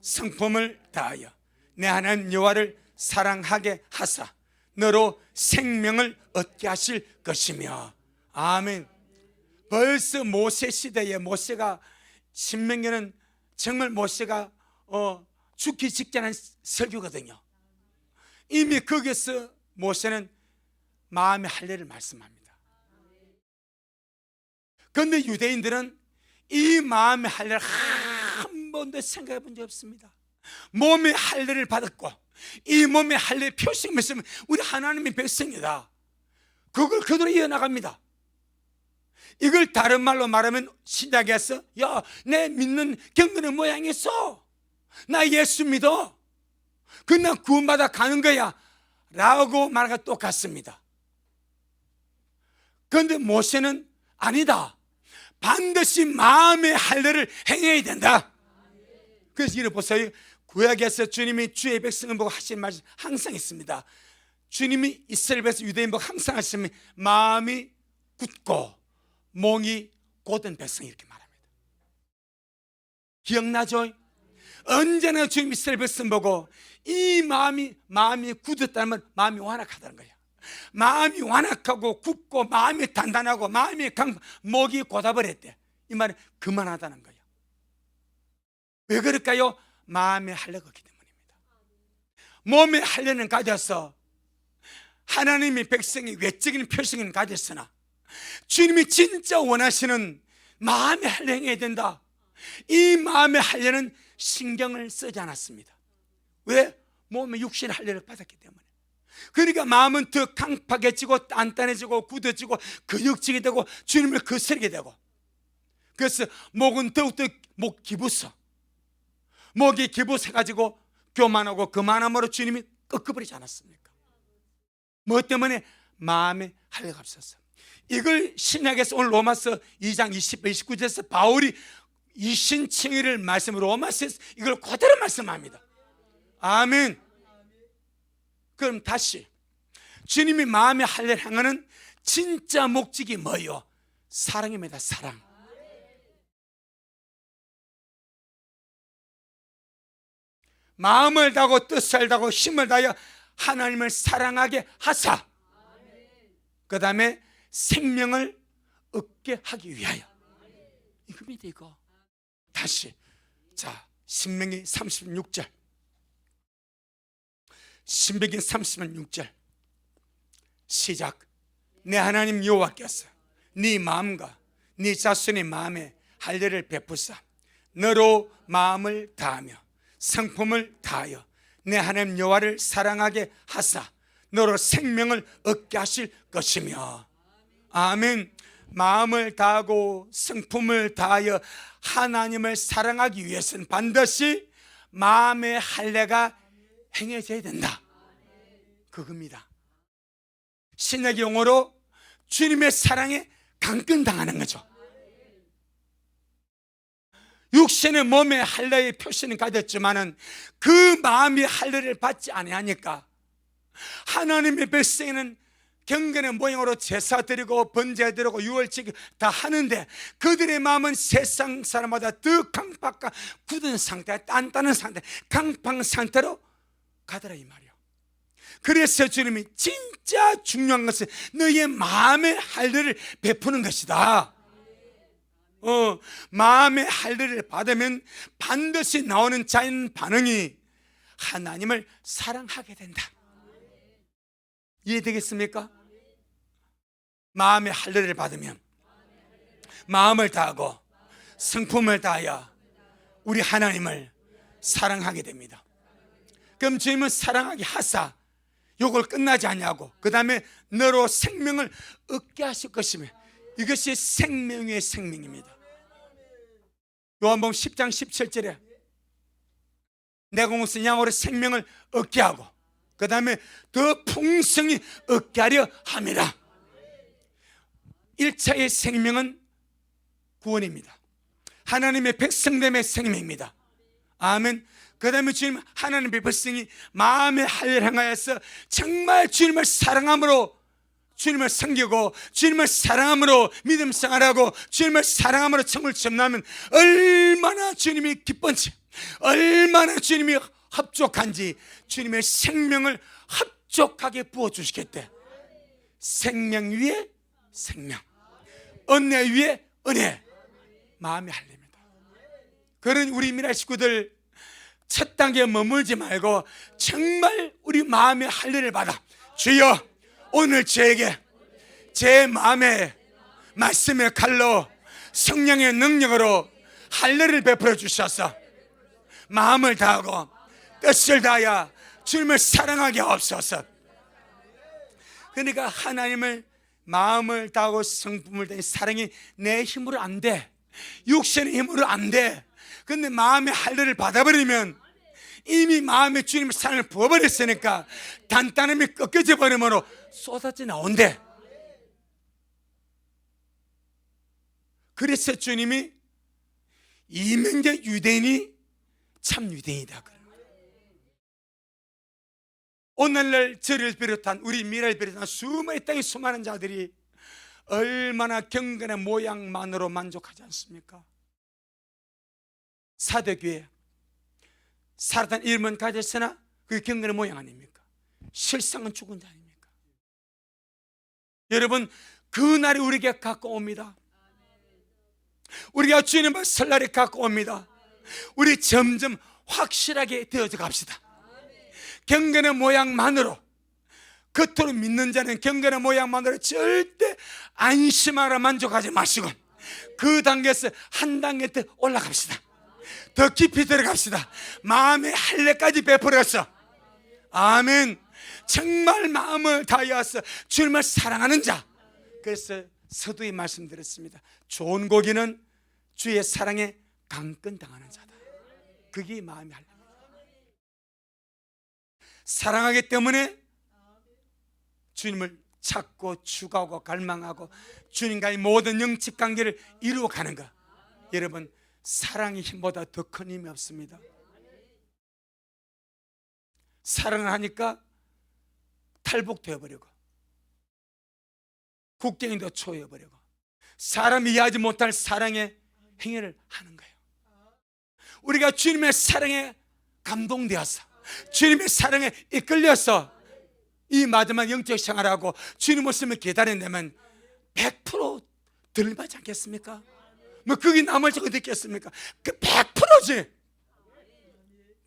성품을 다하여 내 하나님 여호와를 사랑하게 하사 너로 생명을 얻게 하실 것이며. 아멘. 벌써 모세 시대에 모세가 신명기는 정말 모세가 죽기 직전한 설교거든요. 이미 거기서 모세는 마음의 할례를 말씀합니다. 그런데 유대인들은 이 마음의 할례를 한 번도 생각해 본 적 없습니다. 몸의 할례를 받았고 이 몸의 할례 표시가 있으면 우리 하나님의 백성이다, 그걸 그대로 이어나갑니다. 이걸 다른 말로 말하면 신약에서 야, 내 믿는 경건의 모양이 있어, 나 예수 믿어, 그냥 구원받아 가는 거야 라고 말과 똑같습니다. 그런데 모세는 아니다, 반드시 마음의 할례를 행해야 된다. 그래서 이를 보세요. 구약에서 주님이 주의 백성을 보고 하신 말씀 항상 있습니다. 주님이 이스라엘 백성 유대인 보고 항상 하시면 마음이 굳고 몸이 곧은 백성, 이렇게 말합니다. 기억나죠? 언제나 주님 이스라엘 백성 보고 이 마음이 굳었다면 마음이 완악하다는 거예요. 마음이 완악하고 굳고 마음이 단단하고 마음이 목이 고다버렸대, 이 말은 그만하다는 거예요. 왜 그럴까요? 마음의 할례가 없기 때문입니다. 몸의 할례는 가져서 하나님의 백성이 외적인 표식은 가졌으나 주님이 진짜 원하시는 마음의 할례 행해야 된다. 이 마음의 할례는 신경을 쓰지 않았습니다. 왜? 몸의 육신의 할례를 받았기 때문에. 그러니까 마음은 더 강팍해지고 단단해지고 굳어지고 근육질이 되고 주님을 거스르게 되고, 그래서 목은 더욱더 목 기부서, 목이 기부서가지고 교만하고 그만함으로 주님이 꺾어버리지 않았습니까? 뭐 때문에? 마음의 할례가 없었어. 이걸 신약에서 오늘 로마서 2장 29절에서 바울이 이신칭의를 말씀으로 로마서에서 이걸 그대로 말씀합니다. 아멘. 그럼 다시 주님이 마음의 할례를 행하는 진짜 목적이 뭐예요? 사랑입니다. 사랑. 마음을 다하고 뜻을 다하고 힘을 다하여 하나님을 사랑하게 하사 그 다음에 생명을 얻게 하기 위하여. 이겁니다. 이거 다시 자 신명기 36절, 신명기 36절 시작. 내 하나님 여호와께서 네 마음과 네 자손의 마음에 할례를 베푸사 너로 마음을 다하며 성품을 다하여 내 하나님 여호와를 사랑하게 하사 너로 생명을 얻게 하실 것이며. 아멘. 마음을 다하고 성품을 다하여 하나님을 사랑하기 위해서는 반드시 마음의 할례가 행해져야 된다, 그겁니다. 신약 용어로 주님의 사랑에 강권당하는 거죠. 육신의 몸의 할례의 표시는 가졌지만은 그 마음의 할례를 받지 아니하니까 하나님의 백성에는 경건의 모양으로 제사 드리고 번제 드리고 유월절 다 하는데 그들의 마음은 세상 사람마다 더 강팍과 굳은 상태, 단단한 상태, 강팍 상태로 가더라 이 말이요. 그래서 주님이 진짜 중요한 것은 너의 마음의 할례를 베푸는 것이다. 마음의 할례를 받으면 반드시 나오는 자연 반응이 하나님을 사랑하게 된다. 이해되겠습니까? 마음의 할례를 받으면 마음을 다하고 성품을 다하여 우리 하나님을 사랑하게 됩니다. 그럼 주님은 사랑하게 하사 요걸 끝나지 않냐고 그 다음에 너로 생명을 얻게 하실 것이며, 이것이 생명의 생명입니다. 요한복음 10장 17절에 내가 공수 양으로 생명을 얻게 하고 그 다음에 더 풍성히 얻게 하려 함이라. 1차의 생명은 구원입니다. 하나님의 백성됨의 생명입니다. 아멘. 그 다음에 주님 하나님의 백성이 마음의 할례를 행하여서 정말 주님을 사랑함으로 주님을 섬기고 주님을 사랑함으로 믿음 생활하고 주님을 사랑함으로 천국을 점나면 얼마나 주님이 기쁜지, 얼마나 주님이 합족한지 주님의 생명을 합족하게 부어주시겠대. 생명 위에 생명, 은혜 위에 은혜. 마음이 할례입니다. 그런 우리 미라 식구들 첫 단계에 머물지 말고 정말 우리 마음의 할례를 받아, 주여 오늘 저에게 제 마음에 말씀의 칼로 성령의 능력으로 할례를 베풀어 주셔서 마음을 다하고 뜻을 다하여 주님을 사랑하게 하옵소서. 그러니까 하나님을 마음을 다하고 성품을 다해 사랑이 내 힘으로 안 돼, 육신의 힘으로 안 돼. 근데 마음의 할례를 받아버리면 이미 마음에 주님의 사랑을 부어버렸으니까 단단함이 꺾여져 버리므로 쏟아져 나온대. 그래서 주님이 이명적 유대인이 참 유대인이다. 오늘날 저를 비롯한 우리 미라를 비롯한 수많은 땅의 수많은 자들이 얼마나 경건의 모양만으로 만족하지 않습니까? 사도교회 살았던 이름은 가졌으나 그게 경건의 모양 아닙니까? 실상은 죽은 자 아닙니까? 여러분, 그날이 우리에게 가까웁니다. 우리가 주님을 설날에 가까웁니다. 우리 점점 확실하게 되어져 갑시다. 경건의 모양만으로, 겉으로 믿는 자는 경건의 모양만으로 절대 안심하라 만족하지 마시고 그 단계에서 한 단계 더 올라갑시다. 더 깊이 들어갑시다. 마음의 할례까지 베풀어서, 아멘, 정말 마음을 다하여서 주님을 사랑하는 자. 그래서 서두에 말씀드렸습니다. 좋은 고기는 주의 사랑에 강권당하는 자다. 그게 마음의 할례입니다. 사랑하기 때문에 주님을 찾고 추구하고 갈망하고 주님과의 모든 영적 관계를 이루어가는 것. 여러분, 사랑의 힘보다 더 큰 힘이 없습니다. 사랑을 하니까 탈북되어버리고 국경도 초해버리고 사람이 이해하지 못할 사랑의 행위를 하는 거예요. 우리가 주님의 사랑에 감동되어서 주님의 사랑에 이끌려서 이 마지막 영적 생활하고 주님 모습을 기다려내면 100% 들림하지 않겠습니까? 뭐 그게 나머지 어디 있겠습니까? 그 100%지.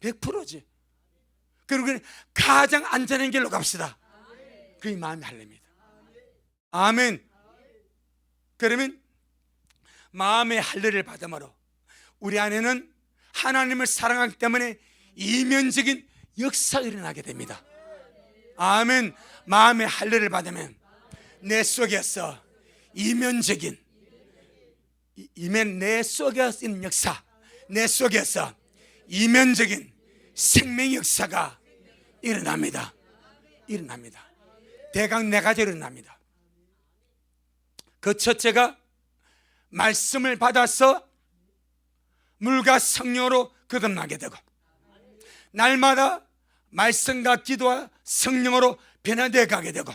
100%지. 그리고 가장 안전한 길로 갑시다. 그게 마음의 할례입니다. 아멘. 그러면 마음의 할례를 받음으로 우리 안에는 하나님을 사랑하기 때문에 이면적인 역사가 일어나게 됩니다. 아멘. 마음의 할례를 받으면 내 속에서 이면적인 내 속에 있는 역사, 내 속에서 이면적인 생명 역사가 일어납니다. 일어납니다. 대강 네 가지 일어납니다. 그 첫째가 말씀을 받아서 물과 성령으로 거듭나게 되고 날마다 말씀과 기도와 성령으로 변화되어 가게 되고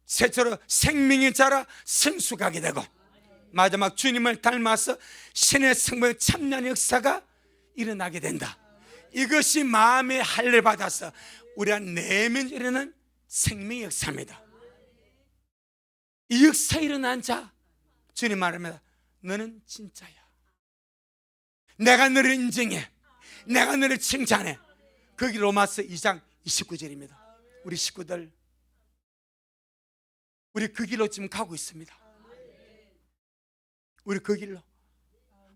셋째로 생명이 자라 성숙하게 되고 마지막 주님을 닮아서 신의 성부의 참여한 역사가 일어나게 된다. 이것이 마음의 할례를 받아서 우리 안 내면 일어나는 생명의 역사입니다. 이 역사 일어난 자, 주님 말합니다. 너는 진짜야. 내가 너를 인정해. 내가 너를 칭찬해. 거기 로마서 2장 29절입니다. 우리 식구들, 우리 그 길로 지금 가고 있습니다. 우리 그 길로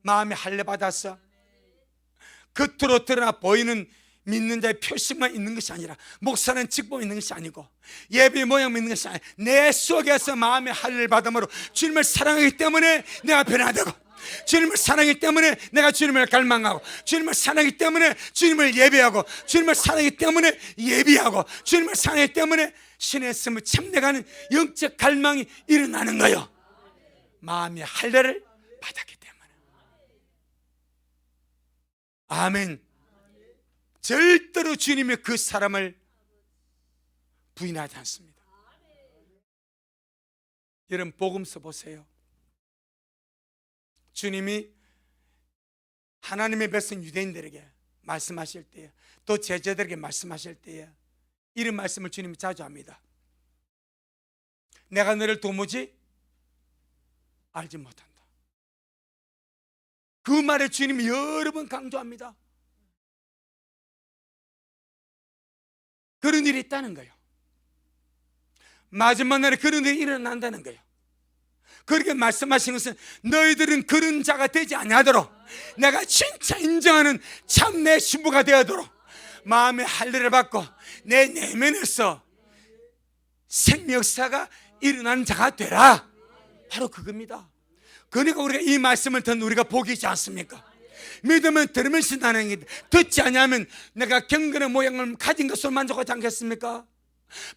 마음의 할례 받아서 겉으로 드러나 보이는 믿는 자의 표식만 있는 것이 아니라 목사는 직분 있는 것이 아니고 예배 모양 있는 것이 아니라 내 속에서 마음의 할례를 받음으로 주님을 사랑하기 때문에 내가 변화되고 주님을 사랑하기 때문에 내가 주님을 갈망하고 주님을 사랑하기 때문에 주님을 예배하고 주님을 사랑하기 때문에 예비하고 주님을 사랑하기 때문에 신의 성을 참내가는 영적 갈망이 일어나는 거예요. 마음의 할례를 받았기 때문에. 아멘. 절대로 주님이 그 사람을 부인하지 않습니다. 여러분 복음서 보세요. 주님이 하나님의 백성 유대인들에게 말씀하실 때에, 또 제자들에게 말씀하실 때에 이런 말씀을 주님이 자주 합니다. 내가 너를 도무지 알지 못한다. 그 말을 주님이 여러 번 강조합니다. 그런 일이 있다는 거예요. 마지막 날에 그런 일이 일어난다는 거예요. 그렇게 말씀하신 것은 너희들은 그런 자가 되지 아니하도록, 내가 진짜 인정하는 참내 신부가 되어도록 마음의 할례를 받고 내 내면에서 생명 역사가 일어나는 자가 되라. 바로 그겁니다. 그러니까 우리가 이 말씀을 듣는 우리가 복이 있지 않습니까? 믿으면 들으면 신다는 게, 듣지 않으면 내가 경건의 모양을 가진 것으로 만족하지 않겠습니까?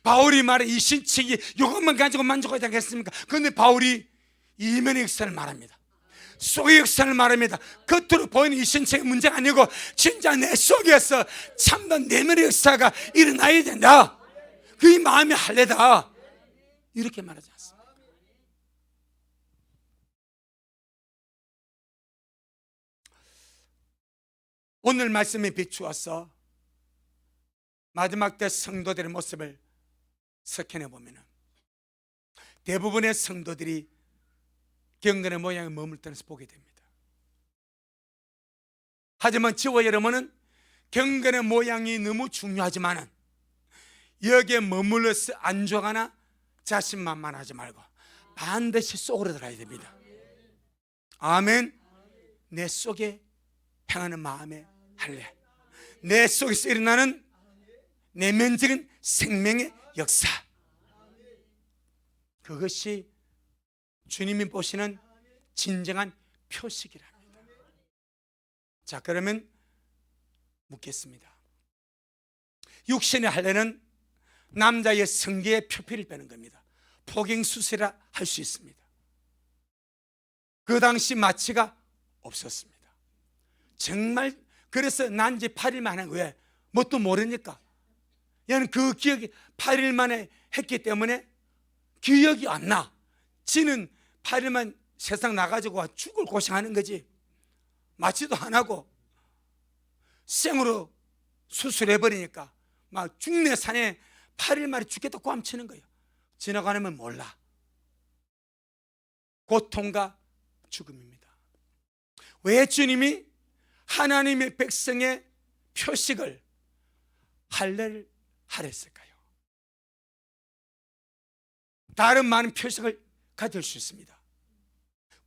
바울이 말해 이 신칙이 이것만 가지고 만족하지 않겠습니까? 그런데 바울이 이면의 역사를 말합니다. 속의 역사를 말합니다. 겉으로 보이는 이 신칙의 문제가 아니고 진짜 내 속에서 참된 내면의 역사가 일어나야 된다. 그게 마음의 할례다. 이렇게 말하지 않습니까? 오늘 말씀에 비추어서 마지막 때 성도들의 모습을 석현해 보면 대부분의 성도들이 경건의 모양에 머물러서 보게 됩니다. 하지만 저와 여러분은 경건의 모양이 너무 중요하지만 여기에 머물러서 안주하거나 자신만만하지 말고 반드시 속으로 들어가야 됩니다. 아멘. 내 속에 향하는 마음의 할례, 내 속에서 일어나는 내면적인 생명의 역사, 그것이 주님이 보시는 진정한 표식이랍니다. 자, 그러면 묻겠습니다. 육신의 할례는 남자의 성기의 표피를 빼는 겁니다. 포경수술이라 할 수 있습니다. 그 당시 마취가 없었습니다. 정말 그래서 난지 8일 만에 왜 뭣도 모르니까 얘는 그 기억이 8일 만에 했기 때문에 기억이 안 나. 지는 8일만 세상 나가지고 죽을 고생하는 거지. 마취도 안 하고 생으로 수술해버리니까 막 죽네 산에 8일 만에 죽겠다고 뺨치는 거예요. 지나가면 몰라. 고통과 죽음입니다. 왜 주님이 하나님의 백성의 표식을 할례를 하랬을까요? 다른 많은 표식을 가질 수 있습니다.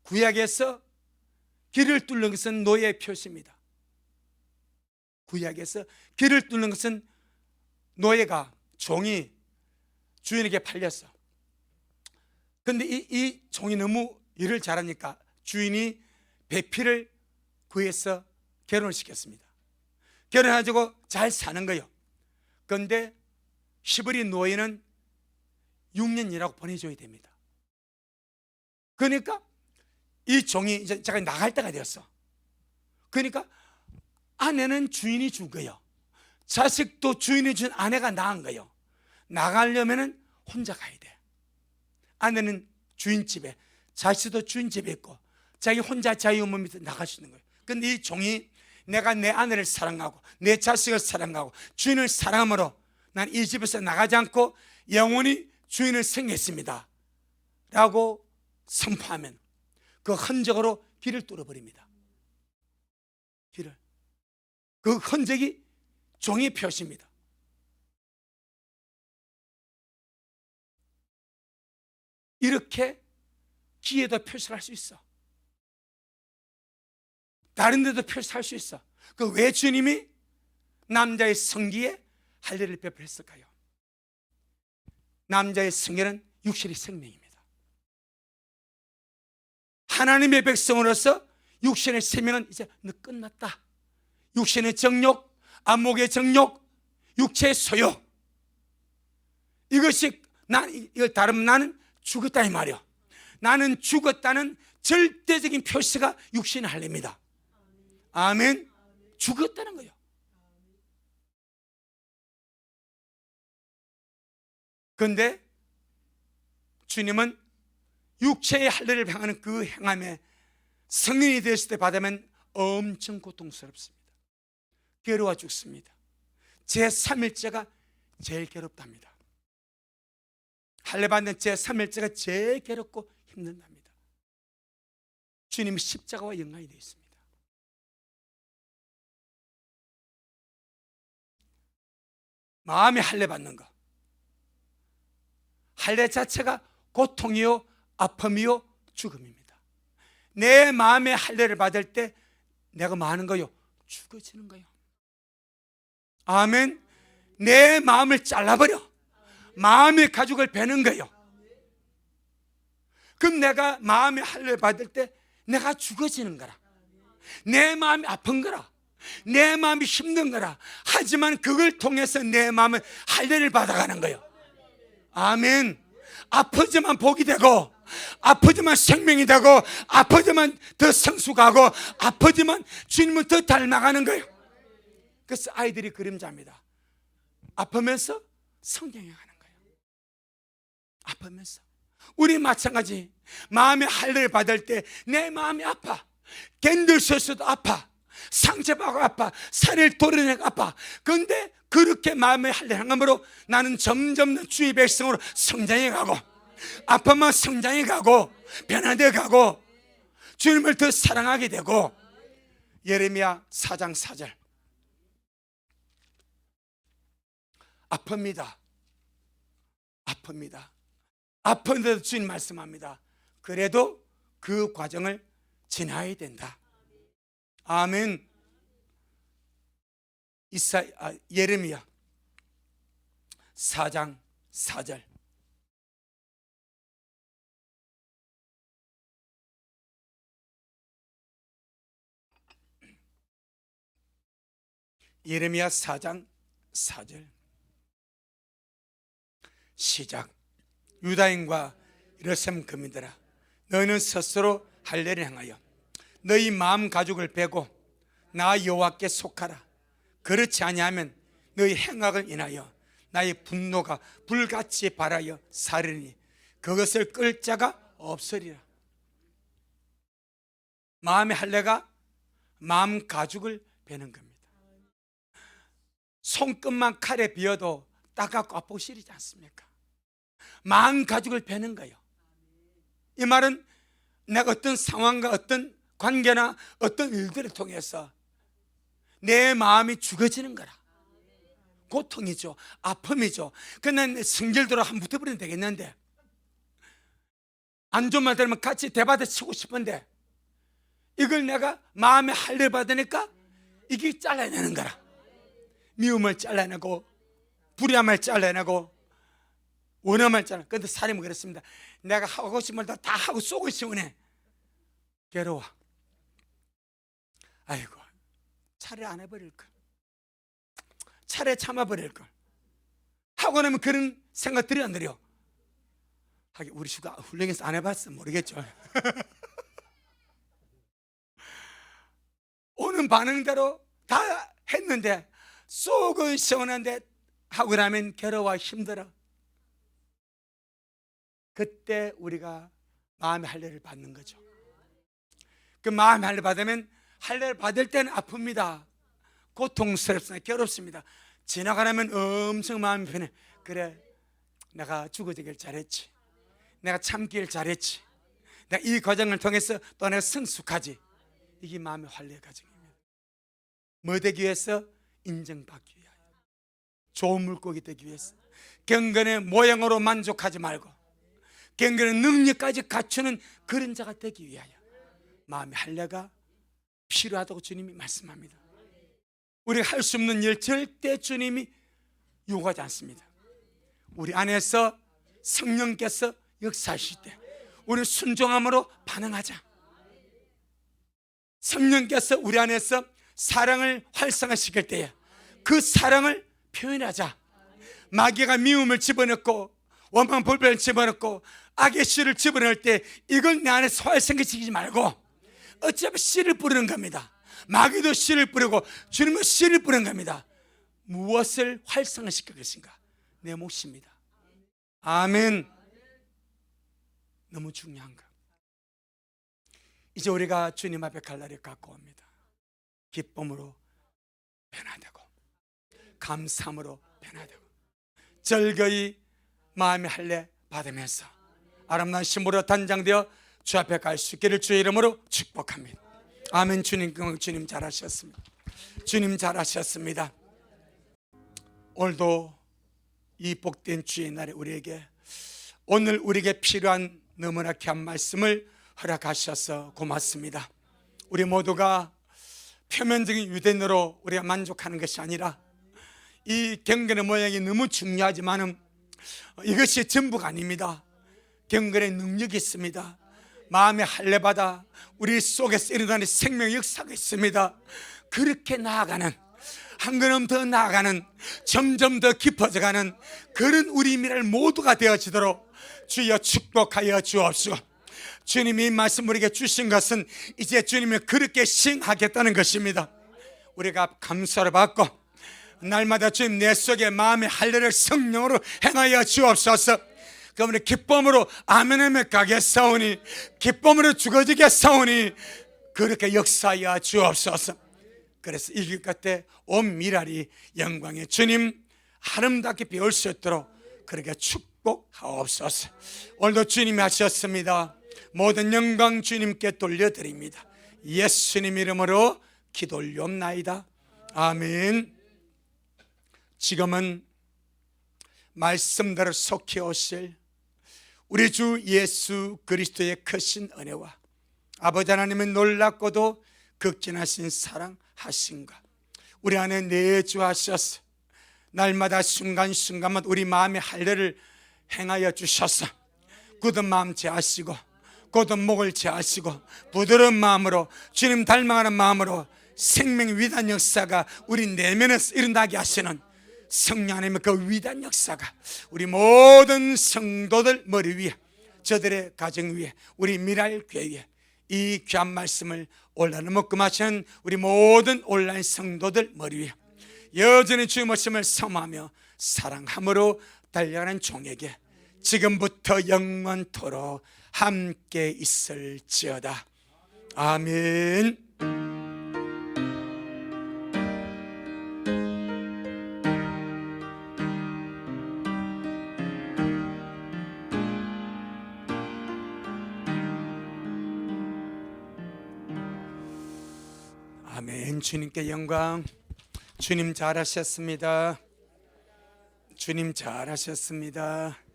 구약에서 길을 뚫는 것은 노예의 표시입니다. 구약에서 길을 뚫는 것은 노예가, 종이 주인에게 팔렸어. 그런데 이 종이 너무 일을 잘하니까 주인이 배필을 구해서 결혼을 시켰습니다. 결혼해가지고 잘 사는 거예요. 그런데 시부리 노예는 6년이라고 보내줘야 됩니다. 그러니까 이 종이 이제 잠깐 나갈 때가 되었어. 그러니까 아내는 주인이 준 거예요. 자식도 주인이 준 아내가 낳은 거예요. 나가려면 혼자 가야 돼. 아내는 주인집에, 자식도 주인집에 있고 자기 혼자 자유몸 밑에 나갈 수 있는 거예요. 그런데 이 종이 내가 내 아내를 사랑하고 내 자식을 사랑하고 주인을 사랑함으로 난 이 집에서 나가지 않고 영원히 주인을 섬기겠습니다 라고 선포하면 그 흔적으로 길을 뚫어버립니다. 길을. 그 흔적이 종의 표시입니다. 이렇게 귀에도 표시할 수 있어. 다른 데도 표시할 수 있어. 그 왜 주님이 남자의 성기에 할례를 베풀었을까요? 남자의 성기는 육신의 생명입니다. 하나님의 백성으로서 육신의 생명은 이제 끝났다. 육신의 정욕, 안목의 정욕, 육체의 소욕, 이것이 이걸 다르면 나는 죽었다 이 말이야. 나는 죽었다는 절대적인 표시가 육신의 할례입니다. 아멘. 죽었다는 거예요. 그런데 주님은 육체의 할례를 행하는 그 행함에 성인이 되었을 때 받으면 엄청 고통스럽습니다. 괴로워 죽습니다. 제3일째가 제일 괴롭답니다. 할례 받는 제3일째가 제일 괴롭고 힘든답니다. 주님이 십자가와 연관이 되어 있습니다. 마음의 할례 받는 거, 할례 자체가 고통이요, 아픔이요, 죽음입니다. 내 마음의 할례를 받을 때 내가 뭐 하는 거요? 죽어지는 거요. 아멘. 내 마음을 잘라버려. 마음의 가죽을 베는 거요. 그럼 내가 마음의 할례를 받을 때 내가 죽어지는 거라. 내 마음이 아픈 거라. 내 마음이 힘든 거라. 하지만 그걸 통해서 내 마음은 할례를 받아가는 거예요. 아멘. 아프지만 복이 되고, 아프지만 생명이 되고, 아프지만 더 성숙하고, 아프지만 주님을 더 닮아가는 거예요. 그래서 아이들이 그림자입니다. 아프면서 성장해 가는 거예요. 아프면서. 우리 마찬가지. 마음의 할례를 받을 때 내 마음이 아파. 견딜 수 있어도 아파. 상처받고 아파. 살을 도려내고 아파. 그런데 그렇게 마음의 할례를 행함으로 나는 점점 주의 백성으로 성장해 가고, 아프면 성장해 가고, 변화되어 가고, 주님을 더 사랑하게 되고. 예레미야 4장 4절. 아픕니다. 아픕니다. 아픈데도 주님 말씀합니다. 그래도 그 과정을 지나야 된다. 아멘. 예레미야 4장 4절. 예레미야 4장 4절. 시작. 유다인과 예루살렘 거민들아, 너희는 스스로 할례를 행하여 너희 마음 가죽을 베고 나 여호와께 속하라. 그렇지 아니하면 너희 행악을 인하여 나의 분노가 불같이 발하여 사르니 그것을 끌 자가 없으리라. 마음의 할례가 마음 가죽을 베는 겁니다. 손끝만 칼에 비어도 따갑고 아프고 시리지 않습니까? 마음 가죽을 베는 거예요. 이 말은 내가 어떤 상황과 어떤 관계나 어떤 일들을 통해서 내 마음이 죽어지는 거라. 고통이죠. 아픔이죠. 그냥 성질대로 한번 붙어버리면 되겠는데, 안 좋은 말 들으면 같이 대받아 치고 싶은데, 이걸 내가 마음에 할례 받으니까 이게 잘라내는 거라. 미움을 잘라내고, 불의함을 잘라내고, 원함을 잘라내고. 그런데 사람은 그렇습니다. 내가 하고 싶은 말 다 하고 쏘고 싶으네. 괴로워. 아이고, 차라리 안 해버릴 걸. 차라리 참아버릴 걸. 하고 나면 그런 생각 들이 안 들여? 하긴 우리 슈가 훈련해서 안 해봤어 모르겠죠. 오는 반응대로 다 했는데 속은 시원한데 하고 나면 괴로워 힘들어. 그때 우리가 마음의 할례를 받는 거죠. 그 마음의 할례 받으면, 할례를 받을 때는 아픕니다. 고통스럽습니다. 괴롭습니다. 지나가려면 엄청 마음이 편해. 그래, 내가 죽어지길 잘했지. 내가 참기를 잘했지. 내가 이 과정을 통해서 또 내가 성숙하지. 이게 마음의 할례 과정입니다. 뭐 되기 위해서? 인정받기 위하여. 좋은 물고기 되기 위해서. 경건의 모양으로 만족하지 말고 경건의 능력까지 갖추는 그런 자가 되기 위하여 마음의 할례가 필요하다고 주님이 말씀합니다. 우리가 할 수 없는 일 절대 주님이 요구하지 않습니다. 우리 안에서 성령께서 역사하실 때 우리 순종함으로 반응하자. 성령께서 우리 안에서 사랑을 활성화시킬 때에 그 사랑을 표현하자. 마귀가 미움을 집어넣고 원망 불평을 집어넣고 악의 씨를 집어넣을 때 이걸 내 안에서 활성화시키지 말고, 어차피 씨를 뿌리는 겁니다. 마귀도 씨를 뿌리고 주님은 씨를 뿌리는 겁니다. 무엇을 활성화시킬 것인가? 내 몫입니다. 아멘. 너무 중요한 거. 이제 우리가 주님 앞에 갈 날이 가까웁니다. 기쁨으로 변화되고 감사함으로 변화되고 즐거이 마음의 할례 받으면서 아름다운 신부로 단장되어 주 앞에 갈 수 있기를 주의 이름으로 축복합니다. 아멘. 주님 잘하셨습니다. 주님 잘하셨습니다. 오늘도 이 복된 주의 날에 우리에게 오늘 우리에게 필요한 너무나 귀한 말씀을 허락하셔서 고맙습니다. 우리 모두가 표면적인 유대인으로 우리가 만족하는 것이 아니라 이 경건의 모양이 너무 중요하지만 이것이 전부가 아닙니다. 경건의 능력이 있습니다. 마음의 할례받아 우리 속에서 일어나는 생명의 역사가 있습니다. 그렇게 나아가는, 한 걸음 더 나아가는, 점점 더 깊어져가는 그런 우리 미래를 모두가 되어지도록 주여 축복하여 주옵시고, 주님이 말씀 우리에게 주신 것은 이제 주님이 그렇게 시행하겠다는 것입니다. 우리가 감사를 받고 날마다 주님 내 속에 마음의 할례를 성령으로 행하여 주옵소서. 그러므로 기쁨으로 아멘하며 가겠사오니, 기쁨으로 죽어지겠사오니 그렇게 역사하여 주옵소서. 그래서 이 길 끝에 온 미랄이 영광의 주님 아름답게 배울 수 있도록 그렇게 축복하옵소서. 오늘도 주님이 하셨습니다. 모든 영광 주님께 돌려드립니다. 예수님 이름으로 기도 올리옵나이다. 아멘. 지금은 말씀대로 속히 오실 우리 주 예수 그리스도의 크신 은혜와 아버지 하나님의 놀랍고도 극진하신 사랑하심과 우리 안에 내주하셔서 날마다 순간순간마다 우리 마음의 할례를 행하여 주셔서 굳은 마음 제하시고 곧은 목을 제하시고 부드러운 마음으로 주님 닮아가는 마음으로 생명 위대한 역사가 우리 내면에서 일어나게 하시는 성령 하나님의 그 위대한 역사가 우리 모든 성도들 머리 위에, 저들의 가정 위에, 우리 미랄 교회에 이 귀한 말씀을 온라인을 먹고 마시는 우리 모든 온라인 성도들 머리 위에 여전히 주의 말씀을 섬하며 사랑함으로 달려가는 종에게 지금부터 영원토록 함께 있을지어다. 아멘. 아멘. 주님께 영광. 주님 잘하셨습니다. 주님 잘하셨습니다.